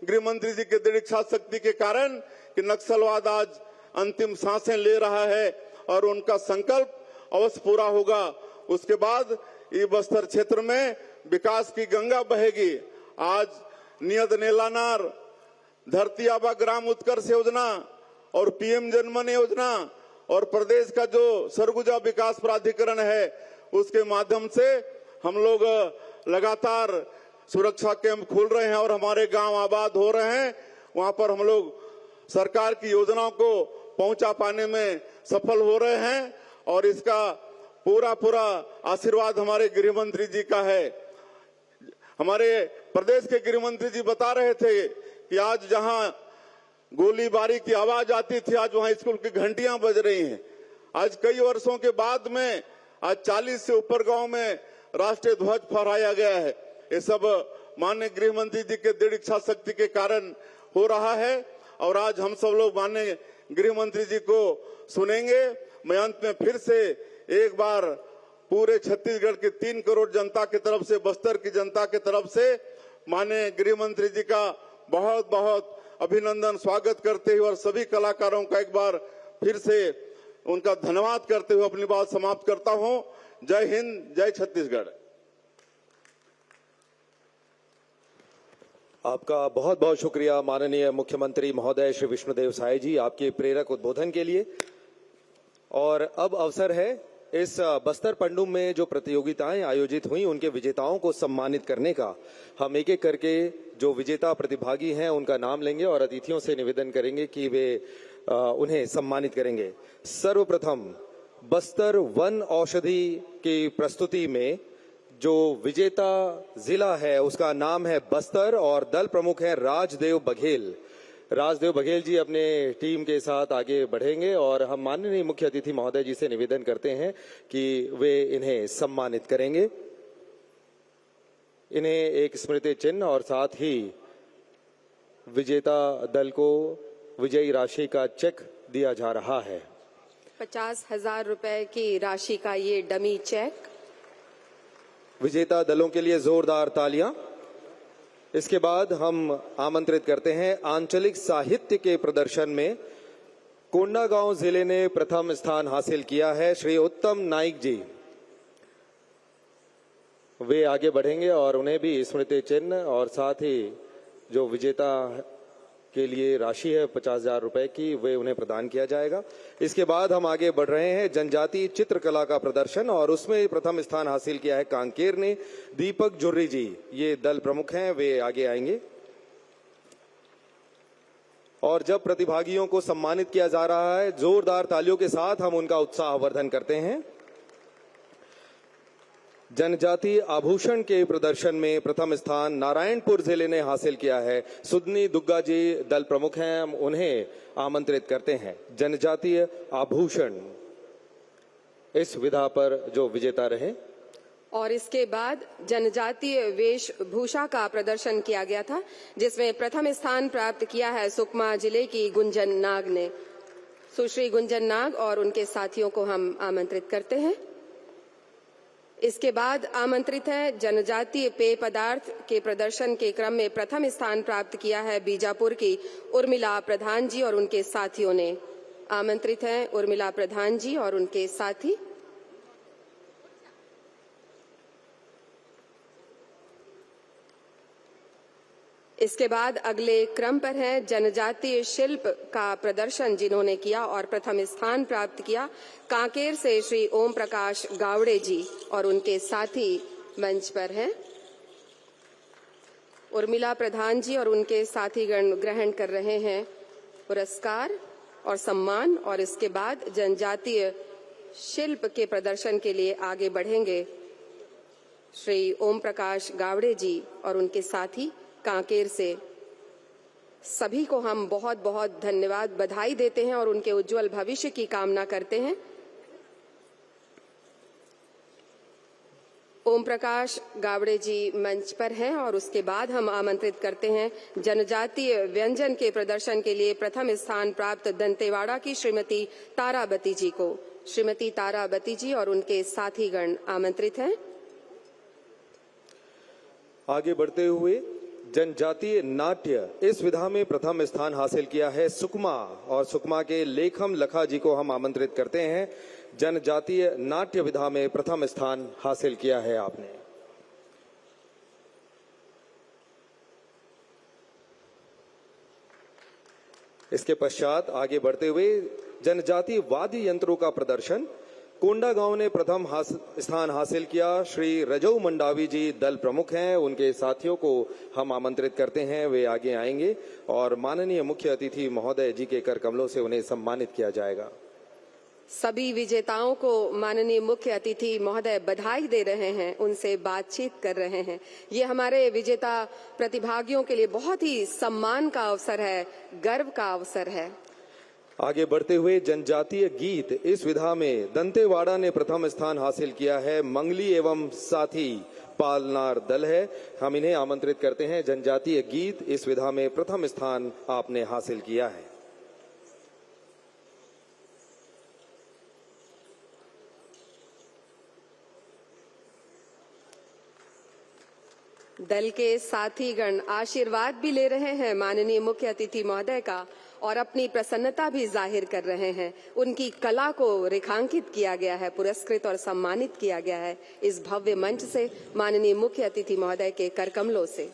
गृह मंत्री जी के दृढ़ इच्छा शक्ति के कारण, कि नक्सलवाद आज अंतिम सांसें ले रहा है और उनका संकल्प अवश्य पूरा होगा। उसके बाद ये बस्तर क्षेत्र में विकास की गंगा बहेगी। आज नियत नेलानार, धरती आबा ग्राम उत्कर्ष योजना और पीएम जनमन योजना और प्रदेश का जो सरगुजा विकास प्राधिकरण है, उसके माध्यम से हम लोग लगातार सुरक्षा कैंप खोल रहे हैं और हमारे गांव आबाद हो रहे हैं। वहां पर हम लोग सरकार की योजनाओं को पहुंचा पाने में सफल हो रहे हैं और इसका पूरा आशीर्वाद हमारे गृह मंत्री जी का है। हमारे प्रदेश के गृह मंत्री जी बता रहे थे कि आज जहां गोलीबारी की आवाज आती थी, आज वहां स्कूल की घंटियां बज रही हैं। आज कई वर्षों के बाद में आज 40 से ऊपर गांव में राष्ट्रीय ध्वज फहराया गया है। ये सब माननीय गृह मंत्री जी के दृढ़ इच्छा शक्ति के कारण हो रहा है। और आज हम सब लोग माननीय गृह मंत्री जी को सुनेंगे। मैं अंत में फिर से एक बार पूरे छत्तीसगढ़ की 3 करोड़ जनता की तरफ से, बस्तर की जनता की तरफ से माननीय गृह मंत्री जी का बहुत बहुत अभिनंदन, स्वागत करते हुए और सभी कलाकारों का एक बार फिर से उनका धन्यवाद करते हुए अपनी बात समाप्त करता हूं। जय हिंद, जय छत्तीसगढ़। आपका बहुत बहुत शुक्रिया माननीय मुख्यमंत्री महोदय श्री विष्णुदेव साय जी, आपके प्रेरक उद्बोधन के लिए। और अब अवसर है इस बस्तर पंडुम में जो प्रतियोगिताएं आयोजित हुई उनके विजेताओं को सम्मानित करने का। हम एक एक करके जो विजेता प्रतिभागी हैं उनका नाम लेंगे और अतिथियों से निवेदन करेंगे कि वे उन्हें सम्मानित करेंगे। सर्वप्रथम बस्तर वन औषधि की प्रस्तुति में जो विजेता जिला है उसका नाम है बस्तर और दल प्रमुख है राजदेव बघेल। राजदेव बघेल जी अपने टीम के साथ आगे बढ़ेंगे और हम माननीय मुख्य अतिथि महोदय जी से निवेदन करते हैं कि वे इन्हें सम्मानित करेंगे। इन्हें एक स्मृति चिन्ह और साथ ही विजेता दल को विजयी राशि का चेक दिया जा रहा है। 50,000 रुपए की राशि का ये डमी चेक। विजेता दलों के लिए जोरदार तालियां। इसके बाद हम आमंत्रित करते हैं आंचलिक साहित्य के प्रदर्शन में कोंडागांव जिले ने प्रथम स्थान हासिल किया है श्री उत्तम नाइक जी। वे आगे बढ़ेंगे और उन्हें भी स्मृति चिन्ह और साथ ही जो विजेता के लिए राशि है 50,000 रुपए की वे उन्हें प्रदान किया जाएगा। इसके बाद हम आगे बढ़ रहे हैं जनजातीय चित्रकला का प्रदर्शन और उसमें प्रथम स्थान हासिल किया है कांकेर ने दीपक जुर्री जी। ये दल प्रमुख हैं, वे आगे आएंगे। और जब प्रतिभागियों को सम्मानित किया जा रहा है जोरदार तालियों के साथ हम उनका उत्साहवर्धन करते हैं। जनजातीय आभूषण के प्रदर्शन में प्रथम स्थान नारायणपुर जिले ने हासिल किया है। सुदनी दुग्गा जी दल प्रमुख हैं, हम उन्हें आमंत्रित करते हैं। जनजातीय आभूषण इस विधा पर जो विजेता रहे। और इसके बाद जनजातीय वेशभूषा का प्रदर्शन किया गया था जिसमें प्रथम स्थान प्राप्त किया है सुकमा जिले की गुंजन नाग ने। सुश्री गुंजन नाग और उनके साथियों को हम आमंत्रित करते हैं। इसके बाद आमंत्रित है जनजातीय पेय पदार्थ के प्रदर्शन के क्रम में प्रथम स्थान प्राप्त किया है बीजापुर की उर्मिला प्रधान जी और उनके साथियों ने। आमंत्रित हैं उर्मिला प्रधान जी और उनके साथी। इसके बाद अगले क्रम पर है जनजातीय शिल्प का प्रदर्शन जिन्होंने किया और प्रथम स्थान प्राप्त किया कांकेर से श्री ओम प्रकाश गावड़े जी और उनके साथी मंच पर हैं। उर्मिला प्रधान जी और उनके साथीगण ग्रहण कर रहे हैं पुरस्कार और सम्मान और इसके बाद जनजातीय शिल्प के प्रदर्शन के लिए आगे बढ़ेंगे श्री ओम प्रकाश गावड़े जी और उनके साथी कांकेर से। सभी को हम बहुत बहुत धन्यवाद बधाई देते हैं और उनके उज्जवल भविष्य की कामना करते हैं। ओम प्रकाश गावड़े जी मंच पर हैं और उसके बाद हम आमंत्रित करते हैं जनजातीय व्यंजन के प्रदर्शन के लिए प्रथम स्थान प्राप्त दंतेवाड़ा की श्रीमती ताराबती जी को। श्रीमती ताराबती जी और उनके साथीगण आमंत्रित हैं। आगे बढ़ते हुए जनजातीय नाट्य इस विधा में प्रथम स्थान हासिल किया है सुकमा और सुकमा के लेखम लखा जी को हम आमंत्रित करते हैं। जनजातीय नाट्य विधा में प्रथम स्थान हासिल किया है आपने। इसके पश्चात आगे बढ़ते हुए जनजातीय वाद्य यंत्रों का प्रदर्शन कोंडागांव ने प्रथम स्थान हासिल किया। श्री रजऊ मंडावी जी दल प्रमुख हैं, उनके साथियों को हम आमंत्रित करते हैं, वे आगे आएंगे और माननीय मुख्य अतिथि महोदय जी के कर कमलों से उन्हें सम्मानित किया जाएगा। सभी विजेताओं को माननीय मुख्य अतिथि महोदय बधाई दे रहे हैं, उनसे बातचीत कर रहे हैं। ये हमारे विजेता प्रतिभागियों के लिए बहुत ही सम्मान का अवसर है, गर्व का अवसर है। आगे बढ़ते हुए जनजातीय गीत इस विधा में दंतेवाड़ा ने प्रथम स्थान हासिल किया है। मंगली एवं साथी पालनार दल है, हम इन्हें आमंत्रित करते हैं। जनजातीय गीत इस विधा में प्रथम स्थान आपने हासिल किया है। दल के साथीगण आशीर्वाद भी ले रहे हैं माननीय मुख्य अतिथि महोदय का और अपनी प्रसन्नता भी जाहिर कर रहे हैं। उनकी कला को रेखांकित किया गया है, पुरस्कृत और सम्मानित किया गया है इस भव्य मंच से, माननीय मुख्य अतिथि महोदय के करकमलों से।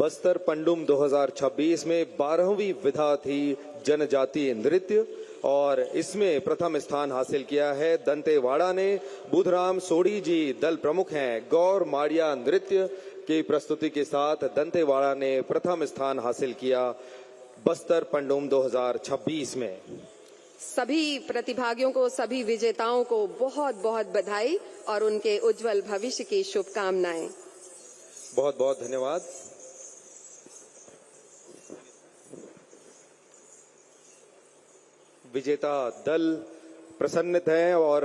बस्तर पंडुम 2026 में 12वीं विधा थी जनजातीय नृत्य और इसमें प्रथम स्थान हासिल किया है दंतेवाड़ा ने। बुधराम सोढ़ी जी दल प्रमुख हैं। गौर माड़िया नृत्य की प्रस्तुति के साथ दंतेवाड़ा ने प्रथम स्थान हासिल किया बस्तर पंडुम 2026 में। सभी प्रतिभागियों को, सभी विजेताओं को बहुत बहुत बधाई और उनके उज्जवल भविष्य की शुभकामनाएं। बहुत बहुत धन्यवाद। विजेता दल प्रसन्नित हैं और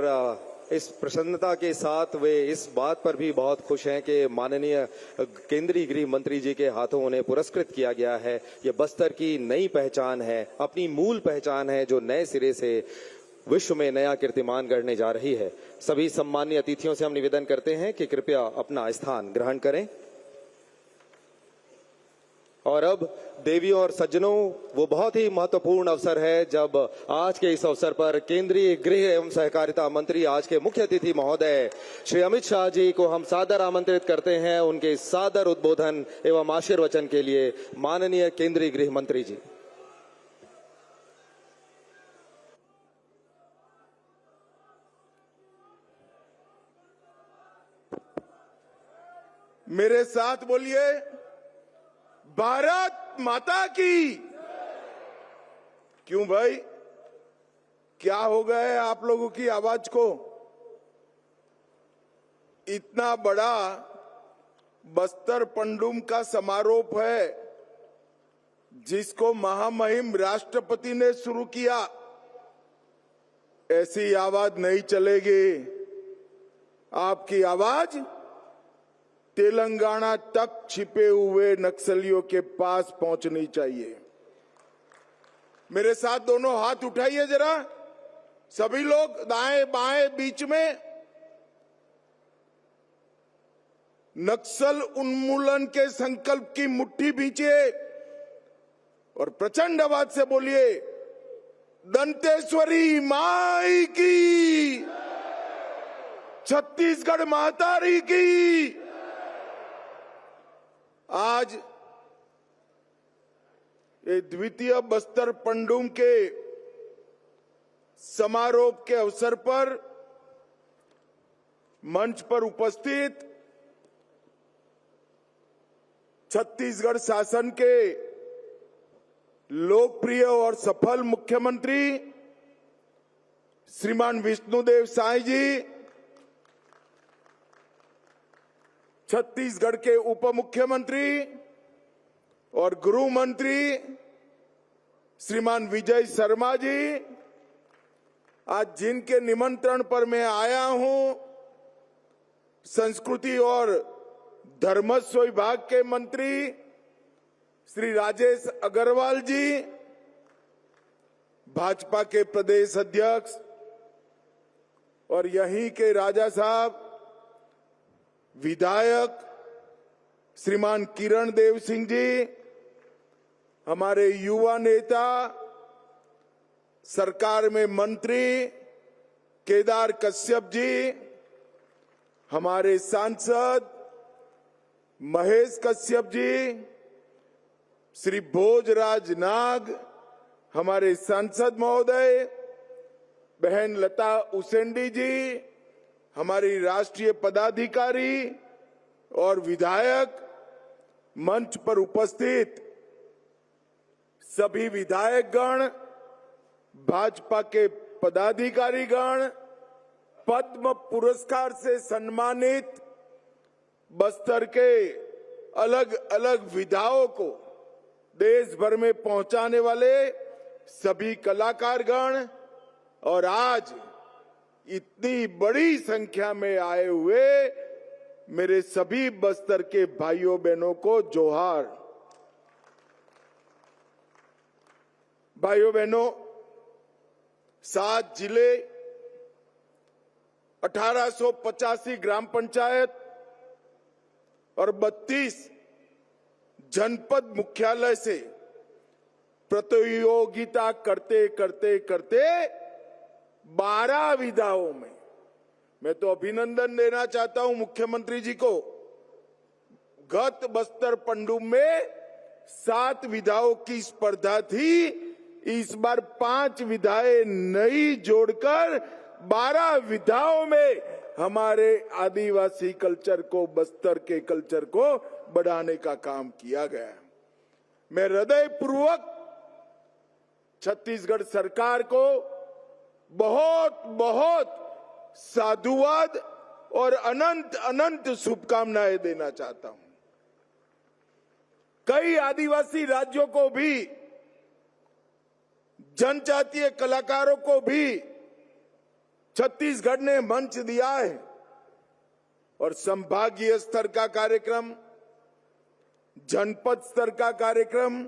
इस प्रसन्नता के साथ वे इस बात पर भी बहुत खुश हैं कि माननीय केंद्रीय गृह मंत्री जी के हाथों उन्हें पुरस्कृत किया गया है। ये बस्तर की नई पहचान है, अपनी मूल पहचान है जो नए सिरे से विश्व में नया कीर्तिमान गढ़ने जा रही है। सभी सम्मानीय अतिथियों से हम निवेदन करते हैं कि कृपया अपना स्थान ग्रहण करें। और अब देवियों और सज्जनों, वो बहुत ही महत्वपूर्ण अवसर है जब आज के इस अवसर पर केंद्रीय गृह एवं सहकारिता मंत्री, आज के मुख्य अतिथि महोदय श्री अमित शाह जी को हम सादर आमंत्रित करते हैं उनके सादर उद्बोधन एवं आशीर्वचन के लिए। माननीय केंद्रीय गृह मंत्री जी। मेरे साथ बोलिए, भारत माता की। क्यों भाई, क्या हो गया है आप लोगों की आवाज को? इतना बड़ा बस्तर पंडुम का समारोह है जिसको महामहिम राष्ट्रपति ने शुरू किया। ऐसी आवाज नहीं चलेगी। आपकी आवाज तेलंगाना तक छिपे हुए नक्सलियों के पास पहुंचनी चाहिए। मेरे साथ दोनों हाथ उठाइए जरा, सभी लोग, दाएं बाएं बीच में। नक्सल उन्मूलन के संकल्प की मुट्ठी भींचिए और प्रचंड आवाज से बोलिए, दंतेश्वरी माई की, छत्तीसगढ़ महातारी की। आज ये द्वितीय बस्तर पंडुम के समारोह के अवसर पर मंच पर उपस्थित छत्तीसगढ़ शासन के लोकप्रिय और सफल मुख्यमंत्री श्रीमान विष्णुदेव साय जी, छत्तीसगढ़ के उप मुख्यमंत्री और गृह मंत्री श्रीमान विजय शर्मा जी, आज जिनके निमंत्रण पर मैं आया हूं, संस्कृति और धर्मस्व विभाग के मंत्री श्री राजेश अग्रवाल जी, भाजपा के प्रदेश अध्यक्ष और यहीं के राजा साहब विधायक श्रीमान किरण देव सिंह जी, हमारे युवा नेता, सरकार में मंत्री केदार कश्यप जी, हमारे सांसद महेश कश्यप जी, श्री भोजराज नाग, हमारे सांसद महोदय, बहन लता उसेंडी जी, हमारी राष्ट्रीय पदाधिकारी और विधायक, मंच पर उपस्थित सभी विधायकगण, भाजपा के पदाधिकारीगण, पद्म पुरस्कार से सम्मानित बस्तर के अलग अलग विधाओं को देश भर में पहुंचाने वाले सभी कलाकारगण और आज इतनी बड़ी संख्या में आए हुए मेरे सभी बस्तर के भाइयों बहनों को जोहार। भाइयों बहनों, 7 जिले, 1885 ग्राम पंचायत और 32 जनपद मुख्यालय से प्रतियोगिता करते करते करते 12 विधाओं में, मैं तो अभिनंदन देना चाहता हूं मुख्यमंत्री जी को। गत बस्तर पंडुम में 7 विधाओं की स्पर्धा थी, इस बार 5 विधाएं नई जोड़कर 12 विधाओं में हमारे आदिवासी कल्चर को, बस्तर के कल्चर को बढ़ाने का काम किया गया है। मैं हृदय पूर्वक छत्तीसगढ़ सरकार को बहुत बहुत साधुवाद और अनंत अनंत शुभकामनाएं देना चाहता हूं। कई आदिवासी राज्यों को भी, जनजातीय कलाकारों को भी छत्तीसगढ़ ने मंच दिया है और संभागीय स्तर का कार्यक्रम, जनपद स्तर का कार्यक्रम,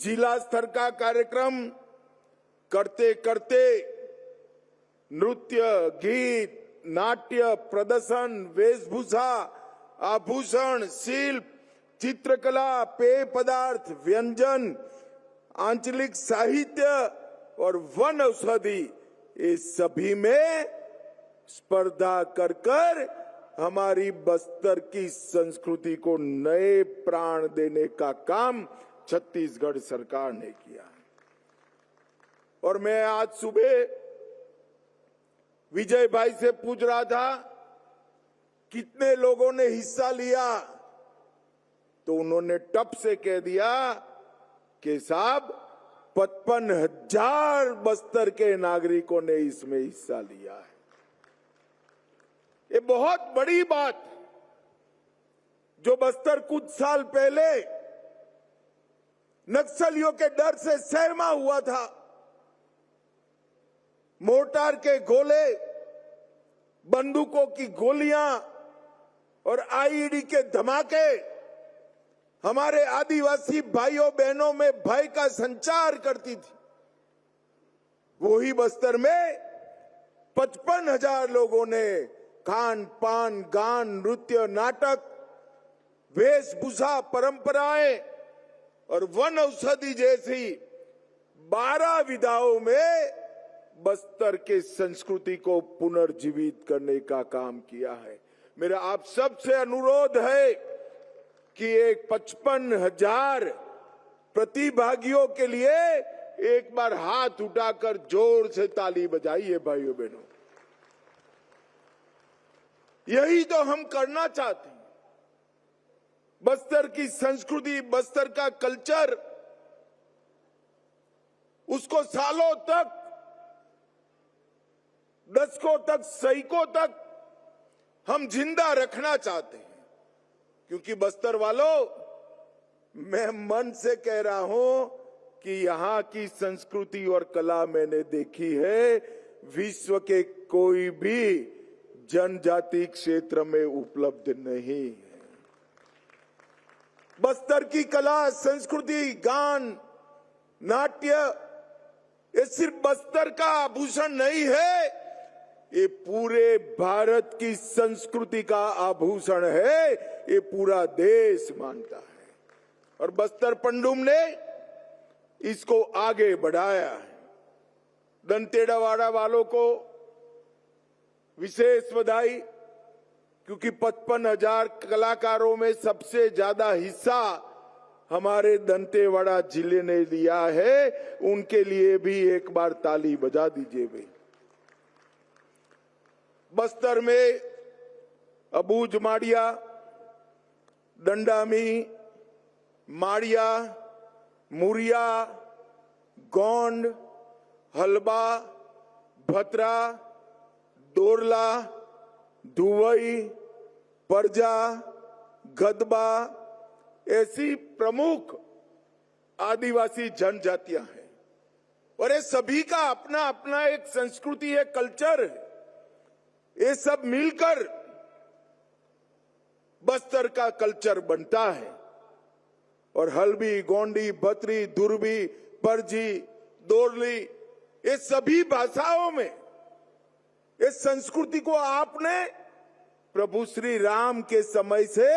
जिला स्तर का कार्यक्रम करते करते नृत्य, गीत, नाट्य, प्रदर्शन, वेशभूषा, आभूषण, शिल्प, चित्रकला, पेय पदार्थ, व्यंजन, आंचलिक साहित्य और वन औषधि, इस सभी में स्पर्धा कर कर हमारी बस्तर की संस्कृति को नए प्राण देने का काम छत्तीसगढ़ सरकार ने किया। और मैं आज सुबह विजय भाई से पूछ रहा था कितने लोगों ने हिस्सा लिया, तो उन्होंने टप से कह दिया कि साहब 55,000 बस्तर के नागरिकों ने इसमें हिस्सा लिया है। ये बहुत बड़ी बात, जो बस्तर कुछ साल पहले नक्सलियों के डर से सहमा हुआ था, मोर्टार के गोले, बंदूकों की गोलियां और आईईडी के धमाके हमारे आदिवासी भाइयों बहनों में भय का संचार करती थी, वही बस्तर में 55,000 लोगों ने खान पान, गान, नृत्य, नाटक, वेशभूषा, परंपराएं और वन औषधि जैसी 12 विधाओं में बस्तर के संस्कृति को पुनर्जीवित करने का काम किया है। मेरा आप सबसे अनुरोध है कि एक 55,000 प्रतिभागियों के लिए एक बार हाथ उठाकर जोर से ताली बजाइए भाइयों बहनों। यही तो हम करना चाहते हैं। बस्तर की संस्कृति, बस्तर का कल्चर, उसको सालों तक, दशकों तक, सैकों तक हम जिंदा रखना चाहते हैं। क्योंकि बस्तर वालों, मैं मन से कह रहा हूं कि यहां की संस्कृति और कला मैंने देखी है, विश्व के कोई भी जनजाति क्षेत्र में उपलब्ध नहीं है। बस्तर की कला, संस्कृति, गान, नाट्य, ये सिर्फ बस्तर का आभूषण नहीं है, ये पूरे भारत की संस्कृति का आभूषण है, ये पूरा देश मानता है। और बस्तर पंडुम ने इसको आगे बढ़ाया है। दंतेड़ावाड़ा वालों को विशेष बधाई, क्योंकि 55,000 कलाकारों में सबसे ज्यादा हिस्सा हमारे दंतेवाड़ा जिले ने लिया है। उनके लिए भी एक बार ताली बजा दीजिए भाई। बस्तर में अबूझ माड़िया, दंडामी, माड़िया, मुरिया, गोंड, हलबा, भतरा, दोरला, दुवई, परजा, गदबा, ऐसी प्रमुख आदिवासी जनजातियां हैं। और ये सभी का अपना अपना एक संस्कृति है, कल्चर है। ये सब मिलकर बस्तर का कल्चर बनता है। और हल्बी, गोंडी, भतरी, दुर्बी, परजी, दोरली, ये सभी भाषाओं में इस संस्कृति को आपने प्रभु श्री राम के समय से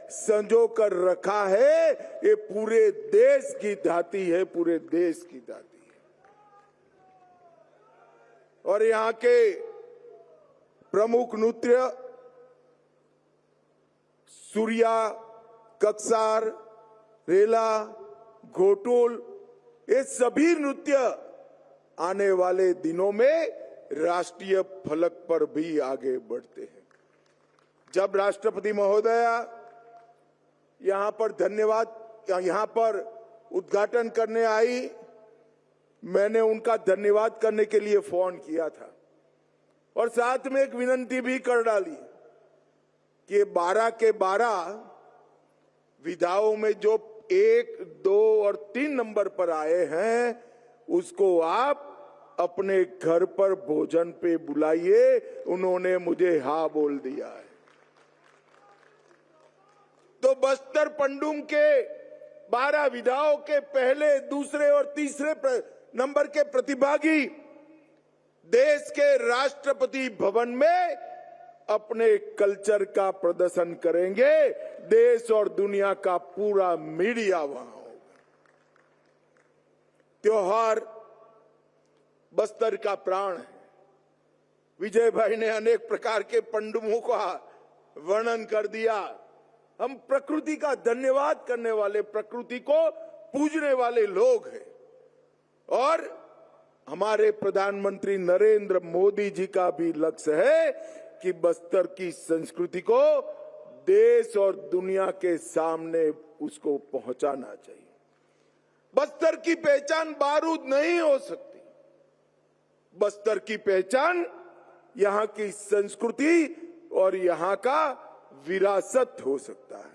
संजो कर रखा है, ये पूरे देश की धाती है, पूरे देश की धाती है। और यहाँ के प्रमुख नृत्य सूर्या, कक्सार, रेला, घोटुल, ये सभी नृत्य आने वाले दिनों में राष्ट्रीय फलक पर भी आगे बढ़ते हैं। जब राष्ट्रपति महोदया यहाँ पर उद्घाटन करने आई, मैंने उनका धन्यवाद करने के लिए फोन किया था और साथ में एक विनती भी कर डाली कि 12 के 12 विधाओं में जो 1, 2 और 3 नंबर पर आए हैं, उसको आप अपने घर पर भोजन पे बुलाइए। उन्होंने मुझे हाँ बोल दिया है। तो बस्तर पंडुम के 12 विधाओं के पहले, दूसरे और तीसरे नंबर के प्रतिभागी देश के राष्ट्रपति भवन में अपने कल्चर का प्रदर्शन करेंगे। देश और दुनिया का पूरा मीडिया वहां होगा। त्योहार बस्तर का प्राण है। विजय भाई ने अनेक प्रकार के पंडुमों का वर्णन कर दिया। हम प्रकृति का धन्यवाद करने वाले, प्रकृति को पूजने वाले लोग हैं। और हमारे प्रधानमंत्री नरेंद्र मोदी जी का भी लक्ष्य है कि बस्तर की संस्कृति को देश और दुनिया के सामने उसको पहुंचाना चाहिए। बस्तर की पहचान बारूद नहीं हो सकती। बस्तर की पहचान यहाँ की संस्कृति और यहाँ का विरासत हो सकता है।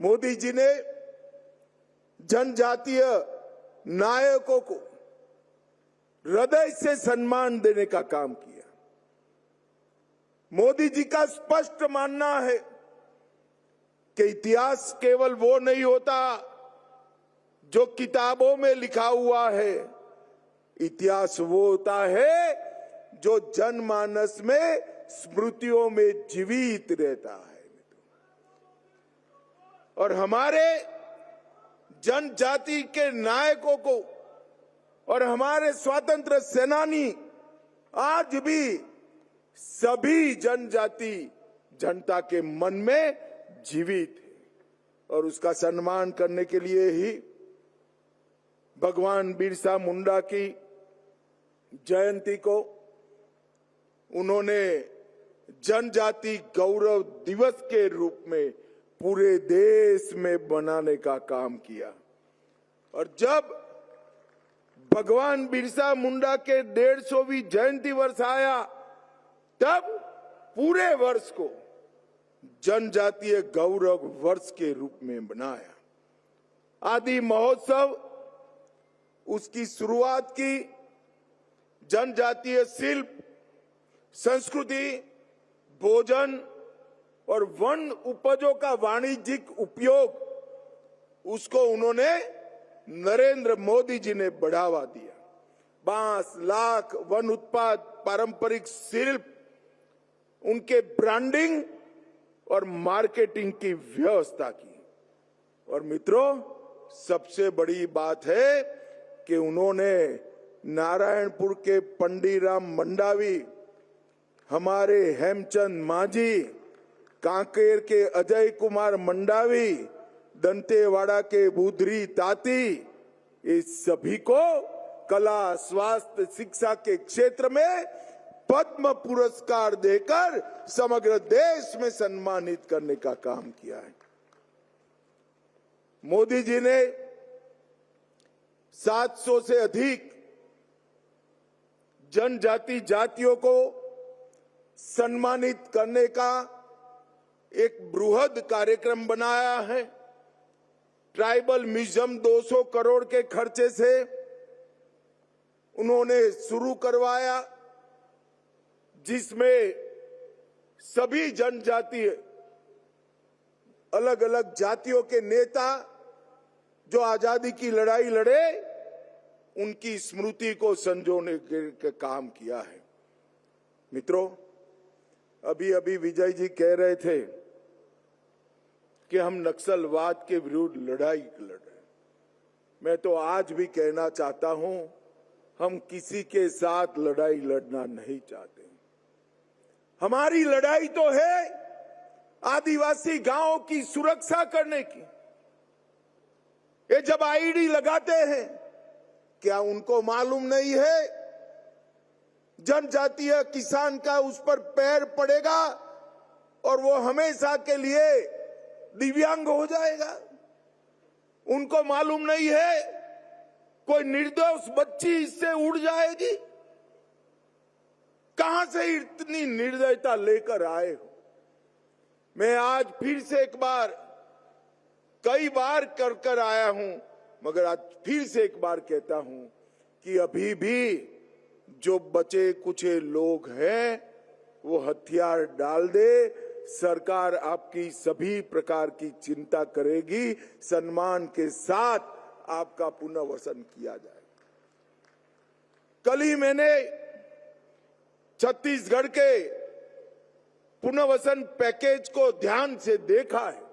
मोदी जी ने जनजातीय नायकों को हृदय से सम्मान देने का काम किया। मोदी जी का स्पष्ट मानना है कि इतिहास केवल वो नहीं होता जो किताबों में लिखा हुआ है। इतिहास वो होता है जो जनमानस में, स्मृतियों में जीवित रहता है। और हमारे जनजाति के नायकों को और हमारे स्वतंत्र सेनानी आज भी सभी जनजाति जनता के मन में जीवित है। और उसका सम्मान करने के लिए ही भगवान बिरसा मुंडा की जयंती को उन्होंने जनजाति गौरव दिवस के रूप में पूरे देश में बनाने का काम किया। और जब भगवान बिरसा मुंडा के 150वीं जयंती वर्ष आया, तब पूरे वर्ष को जनजातीय गौरव वर्ष के रूप में बनाया। आदि महोत्सव उसकी शुरुआत की जनजातीय शिल्प, संस्कृति, भोजन और वन उपजों का वाणिज्यिक उपयोग, उसको उन्होंने नरेंद्र मोदी जी ने बढ़ावा दिया। बांस, लाख, वन उत्पाद, पारंपरिक शिल्प, उनके ब्रांडिंग और मार्केटिंग की व्यवस्था की। और मित्रों, सबसे बड़ी बात है कि उन्होंने नारायणपुर के पंडीराम मंडावी, हमारे हेमचंद मांझी, कांकेर के अजय कुमार मंडावी, दंतेवाड़ा के बुधरी ताती, इस सभी को कला, स्वास्थ्य, शिक्षा के क्षेत्र में पद्म पुरस्कार देकर समग्र देश में सम्मानित करने का काम किया है। मोदी जी ने 700 से अधिक जनजाति जातियों को सम्मानित करने का एक बृहद कार्यक्रम बनाया है। ट्राइबल म्यूजियम 200 करोड़ के खर्चे से उन्होंने शुरू करवाया, जिसमें सभी जनजातीय अलग अलग जातियों के नेता जो आजादी की लड़ाई लड़े, उनकी स्मृति को संजोने के काम किया है। मित्रों, अभी अभी विजय जी कह रहे थे कि हम नक्सलवाद के विरुद्ध लड़ाई लड़ रहे हैं। मैं तो आज भी कहना चाहता हूं, हम किसी के साथ लड़ाई लड़ना नहीं चाहते। हमारी लड़ाई तो है आदिवासी गांवों की सुरक्षा करने की। ये जब आईडी लगाते हैं, क्या उनको मालूम नहीं है जनजातीय किसान का उस पर पैर पड़ेगा और वो हमेशा के लिए दिव्यांग हो जाएगा? उनको मालूम नहीं है कोई निर्दोष बच्ची इससे उड़ जाएगी? कहां से इतनी निर्दयता लेकर आए हो? मैं आज फिर से एक बार, कई बार कर आया हूं, मगर आज फिर से एक बार कहता हूं कि अभी भी जो बचे कुचे लोग हैं वो हथियार डाल दे। सरकार आपकी सभी प्रकार की चिंता करेगी, सम्मान के साथ आपका पुनर्वसन किया जाएगा। कल ही मैंने छत्तीसगढ़ के पुनर्वसन पैकेज को ध्यान से देखा है।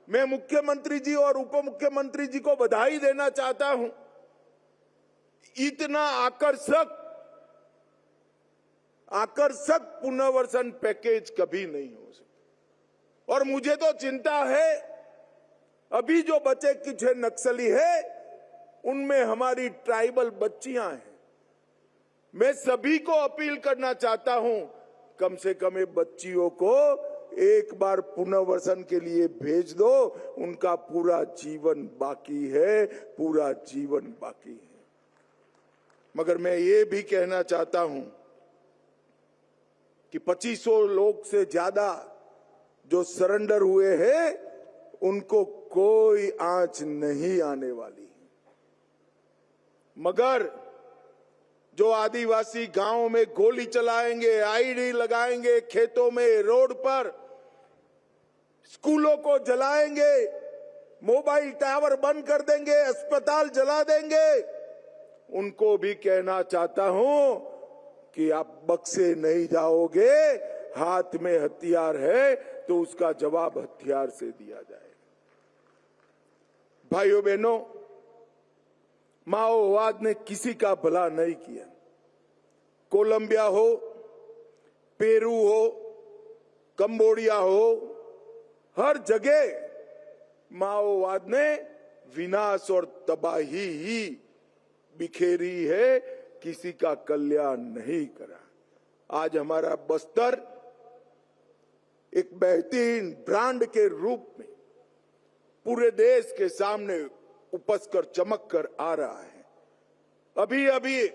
मैं मुख्यमंत्री जी और उप मुख्यमंत्री जी को बधाई देना चाहता हूं। इतना आकर्षक पुनर्वसन पैकेज कभी नहीं हो सकता। और मुझे तो चिंता है, अभी जो बचे कुछ नक्सली है उनमें हमारी ट्राइबल बच्चियां हैं। मैं सभी को अपील करना चाहता हूं, कम से कम ये बच्चियों को एक बार पुनर्वसन के लिए भेज दो। उनका पूरा जीवन बाकी है, पूरा जीवन बाकी है। मगर मैं ये भी कहना चाहता हूं कि 2500 लोग से ज्यादा जो सरेंडर हुए हैं उनको कोई आंच नहीं आने वाली। मगर जो आदिवासी गांवों में गोली चलाएंगे, आईडी लगाएंगे, खेतों में, रोड पर, स्कूलों को जलाएंगे, मोबाइल टावर बंद कर देंगे, अस्पताल जला देंगे, उनको भी कहना चाहता हूं कि आप बख्शे नहीं जाओगे। हाथ में हथियार है तो उसका जवाब हथियार से दिया जाएगा। भाइयों बहनों, माओवाद ने किसी का भला नहीं किया। कोलंबिया हो, पेरू हो, कंबोडिया हो, हर जगह माओवाद ने विनाश और तबाही ही बिखेरी है, किसी का कल्याण नहीं करा। आज हमारा बस्तर एक बेहतरीन ब्रांड के रूप में पूरे देश के सामने उपस कर चमक कर आ रहा है। अभी अभी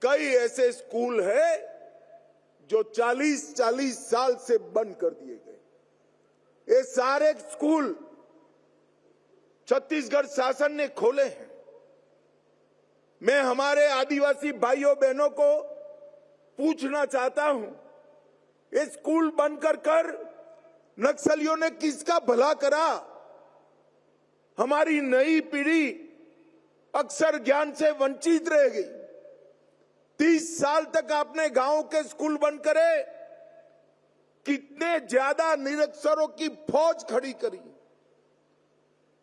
कई ऐसे स्कूल हैं जो 40-40 साल से बंद कर दिए गए। ये सारे स्कूल छत्तीसगढ़ शासन ने खोले हैं। मैं हमारे आदिवासी भाइयों बहनों को पूछना चाहता हूं, ये स्कूल बंद कर नक्सलियों ने किसका भला करा? हमारी नई पीढ़ी अक्षर ज्ञान से वंचित रह गई। 30 साल तक आपने गांव के स्कूल बंद करे, कितने ज्यादा निरक्षरों की फौज खड़ी करी।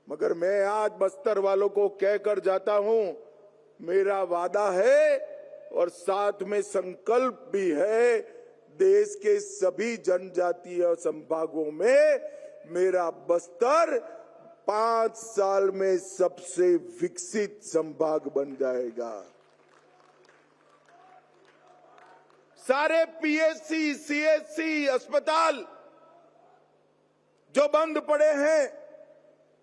मगर मैं आज बस्तर वालों को कहकर जाता हूं, मेरा वादा है और साथ में संकल्प भी है, देश के सभी जनजातीय संभागों में मेरा बस्तर 5 साल में सबसे विकसित संभाग बन जाएगा। सारे पीएचसी, सीएचसी अस्पताल जो बंद पड़े हैं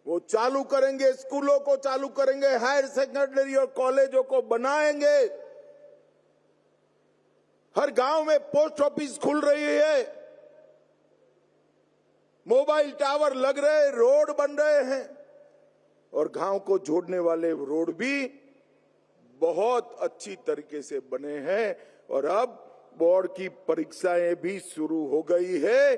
वो चालू करेंगे, स्कूलों को चालू करेंगे, हायर सेकेंडरी और कॉलेजों को बनाएंगे। हर गांव में पोस्ट ऑफिस खुल रही है, मोबाइल टावर लग रहे, रोड बन रहे हैं और गांव को जोड़ने वाले रोड भी बहुत अच्छी तरीके से बने हैं। और अब बोर्ड की परीक्षाएं भी शुरू हो गई है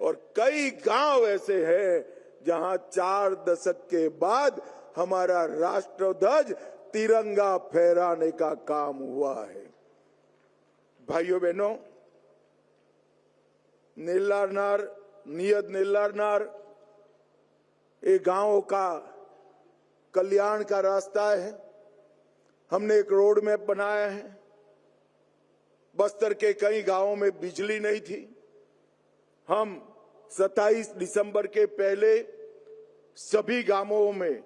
और कई गांव ऐसे हैं जहां 4 दशक के बाद हमारा राष्ट्रध्वज तिरंगा फहराने का काम हुआ है। भाइयों बहनों, नीलानार नियत नेल्लारनार ये गांवों का कल्याण का रास्ता है। हमने एक रोड मैप बनाया है। बस्तर के कई गांवों में बिजली नहीं थी। हम 27 दिसंबर के पहले सभी गांवों में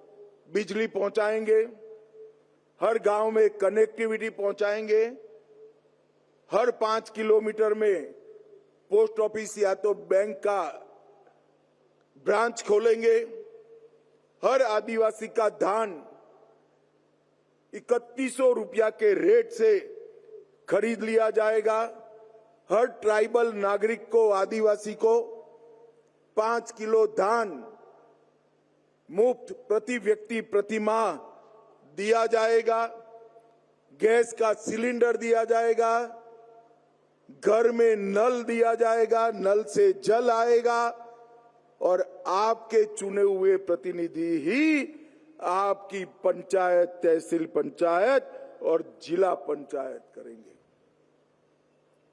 बिजली पहुंचाएंगे, हर गांव में कनेक्टिविटी पहुंचाएंगे, हर 5 किलोमीटर में पोस्ट ऑफिस या तो बैंक का ब्रांच खोलेंगे, हर आदिवासी का धान 3100 रुपया के रेट से खरीद लिया जाएगा। हर ट्राइबल नागरिक को, आदिवासी को 5 किलो धान मुफ्त प्रति व्यक्ति प्रति माह दिया जाएगा। गैस का सिलेंडर दिया जाएगा, घर में नल दिया जाएगा, नल से जल आएगा और आपके चुने हुए प्रतिनिधि ही आपकी पंचायत, तहसील पंचायत और जिला पंचायत करेंगे।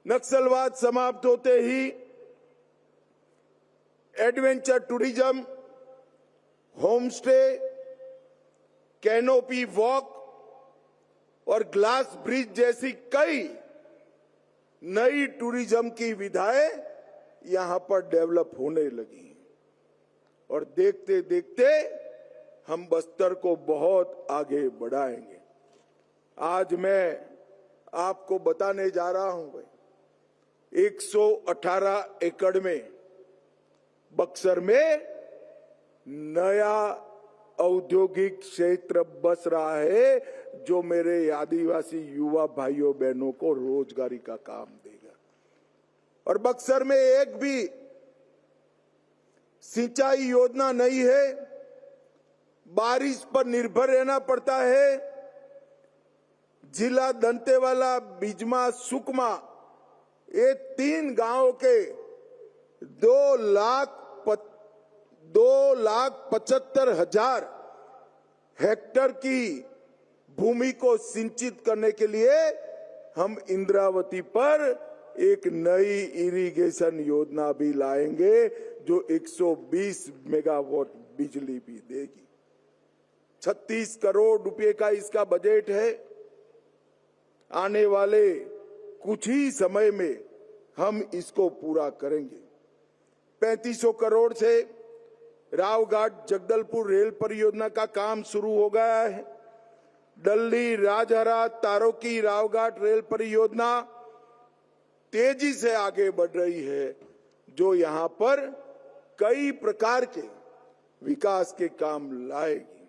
नक्सलवाद समाप्त होते ही adventure tourism, home stay, canopy walk और ग्लास ब्रिज जैसी कई नई टूरिज्म की विधाएं यहां पर डेवलप होने लगी और देखते देखते हम बस्तर को बहुत आगे बढ़ाएंगे। आज मैं आपको बताने जा रहा हूं भाई, 118 एकड़ में बक्सर में नया औद्योगिक क्षेत्र बस रहा है जो मेरे आदिवासी युवा भाइयों बहनों को रोजगारी का काम देगा। और बक्सर में एक भी सिंचाई योजना नहीं है, बारिश पर निर्भर रहना पड़ता है। जिला दंतेवाला, बिजमा, सुकमा ये 3 गांवों के 2,75,000 हेक्टेयर की भूमि को सिंचित करने के लिए हम इंद्रावती पर एक नई इरिगेशन योजना भी लाएंगे जो 120 मेगावाट बिजली भी देगी। 36 करोड़ रुपए का इसका बजट है। आने वाले कुछ ही समय में हम इसको पूरा करेंगे। 3500 करोड़ से रावघाट जगदलपुर रेल परियोजना का काम शुरू हो गया है। डल्ली, राजहरा, तारोकी, रावघाट रेल परियोजना तेजी से आगे बढ़ रही है जो यहां पर कई प्रकार के विकास के काम लाएगी।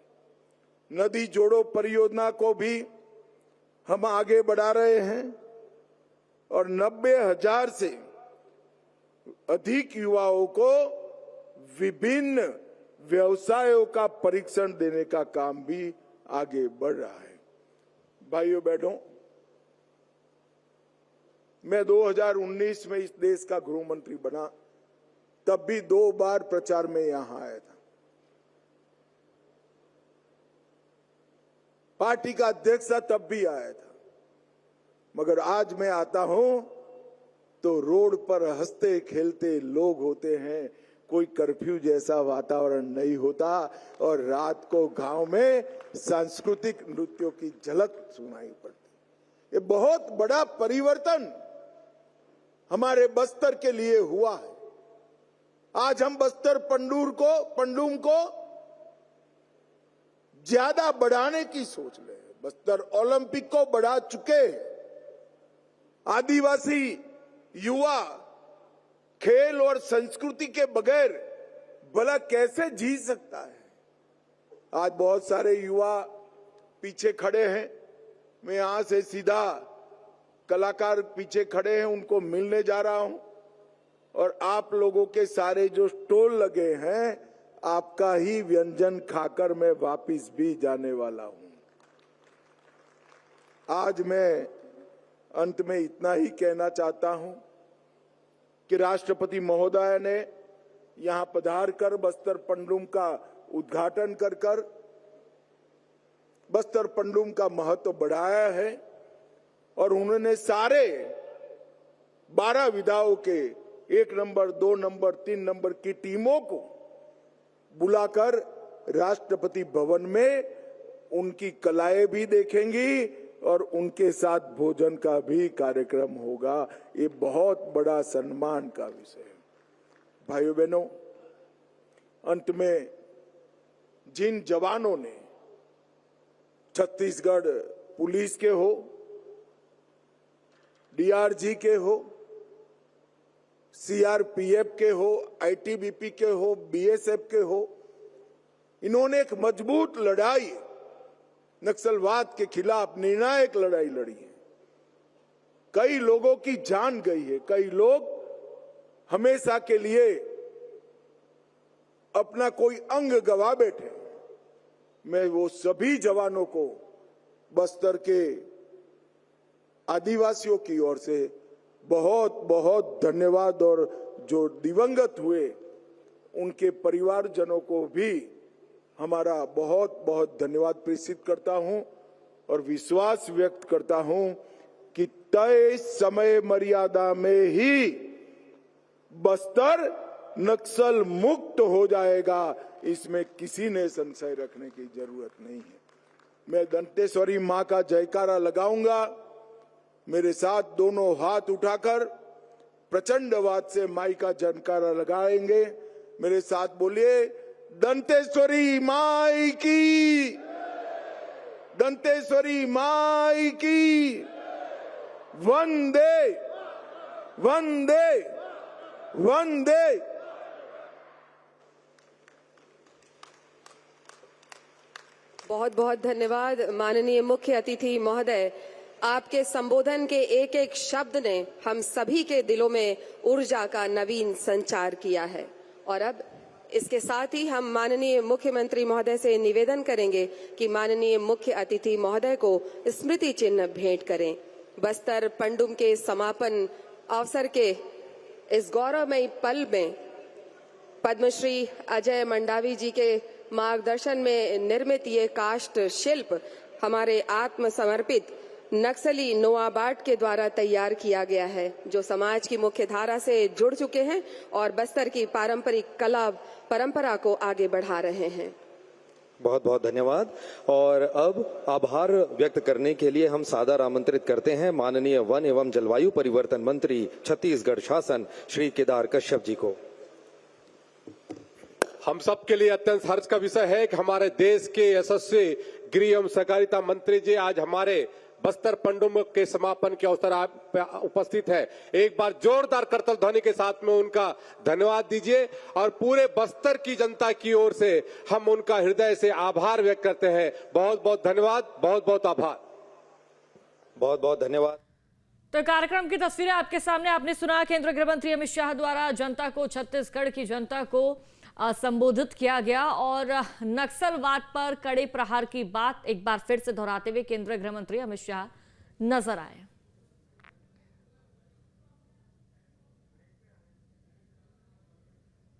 नदी जोड़ो परियोजना को भी हम आगे बढ़ा रहे हैं और 90,000 से अधिक युवाओं को विभिन्न व्यवसायों का परीक्षण देने का काम भी आगे बढ़ रहा है। भाइयों बहनों, मैं 2019 में इस देश का गृह मंत्री बना, तब भी 2 बार प्रचार में यहां आया था। पार्टी का अध्यक्ष था तब भी आया था, मगर आज मैं आता हूं तो रोड पर हंसते खेलते लोग होते हैं, कोई कर्फ्यू जैसा वातावरण नहीं होता और रात को गांव में सांस्कृतिक नृत्यों की झलक सुनाई पड़ती। ये बहुत बड़ा परिवर्तन हमारे बस्तर के लिए हुआ है। आज हम बस्तर पंडूम को ज्यादा बढ़ाने की सोच रहे हैं। बस्तर ओलंपिक को बढ़ा चुके हैं। आदिवासी युवा खेल और संस्कृति के बगैर भला कैसे जी सकता है। आज बहुत सारे युवा पीछे खड़े हैं। मैं यहां से सीधा कलाकार पीछे खड़े हैं, उनको मिलने जा रहा हूं और आप लोगों के सारे जो स्टॉल लगे हैं, आपका ही व्यंजन खाकर मैं वापिस भी जाने वाला हूं। आज मैं अंत में इतना ही कहना चाहता हूं कि राष्ट्रपति महोदय ने यहां पधार कर बस्तर पंडूम का उद्घाटन कर बस्तर पंडूम का महत्व बढ़ाया है और उन्होंने सारे 12 विधाओं के 1 नंबर, 2 नंबर, 3 नंबर की टीमों को बुलाकर राष्ट्रपति भवन में उनकी कलाएं भी देखेंगी और उनके साथ भोजन का भी कार्यक्रम होगा। ये बहुत बड़ा सम्मान का विषय है। भाइयों बहनों, अंत में जिन जवानों ने छत्तीसगढ़ पुलिस के हो, डीआरजी के हो, सीआरपीएफ के हो, आईटीबीपी के हो, बीएसएफ के हो, इन्होंने एक मजबूत लड़ाई नक्सलवाद के खिलाफ निर्णायक लड़ाई लड़ी है। कई लोगों की जान गई है, कई लोग हमेशा के लिए अपना कोई अंग गवा बैठे। मैं वो सभी जवानों को बस्तर के आदिवासियों की ओर से बहुत बहुत धन्यवाद और जो दिवंगत हुए उनके परिवारजनों को भी हमारा बहुत बहुत धन्यवाद प्रेषित करता हूं और विश्वास व्यक्त करता हूं कि तय समय मर्यादा में ही बस्तर नक्सल मुक्त हो जाएगा, इसमें किसी ने संशय रखने की जरूरत नहीं है। मैं दंतेश्वरी मां का जयकारा लगाऊंगा। मेरे साथ दोनों हाथ उठाकर प्रचंडवाद से माई का जयकारा लगाएंगे। मेरे साथ बोलिए, दंतेश्वरी माई की, दंतेश्वरी माई की, वंदे वंदे वंदे। बहुत बहुत धन्यवाद माननीय मुख्य अतिथि महोदय। आपके संबोधन के एक एक शब्द ने हम सभी के दिलों में ऊर्जा का नवीन संचार किया है। और अब इसके साथ ही हम माननीय मुख्यमंत्री महोदय से निवेदन करेंगे कि माननीय मुख्य अतिथि महोदय को स्मृति चिन्ह भेंट करें। बस्तर पंडुम के समापन अवसर के इस गौरवमयी पल में पद्मश्री अजय मंडावी जी के मार्गदर्शन में निर्मित ये काष्ठ शिल्प हमारे आत्मसमर्पित नक्सली नोआबाट के द्वारा तैयार किया गया है, जो समाज की मुख्य धारा से जुड़ चुके हैं और बस्तर की पारंपरिक कला परंपरा को आगे बढ़ा रहे हैं। बहुत बहुत धन्यवाद। और अब आभार व्यक्त करने के लिए हम सादर आमंत्रित करते हैं माननीय वन एवं जलवायु परिवर्तन मंत्री छत्तीसगढ़ शासन श्री केदार कश्यप जी को। हम सब के लिए अत्यंत हर्ष का विषय है कि हमारे देश के यशस्वी गृह एवं सहकारिता मंत्री जी आज हमारे बस्तर पंडुम के समापन के अवसर आप उपस्थित है। एक बार जोरदार करतल ध्वनि के साथ में उनका धन्यवाद दीजिए और पूरे बस्तर की जनता की ओर से हम उनका हृदय से आभार व्यक्त करते हैं। बहुत बहुत धन्यवाद, बहुत बहुत आभार, बहुत बहुत धन्यवाद। तो कार्यक्रम की तस्वीरें आपके सामने आपने सुना केंद्रीय गृह मंत्री अमित शाह द्वारा जनता को, छत्तीसगढ़ की जनता को संबोधित किया गया और नक्सलवाद पर कड़े प्रहार की बात एक बार फिर से दोहराते हुए केंद्रीय गृह मंत्री अमित शाह नजर आए।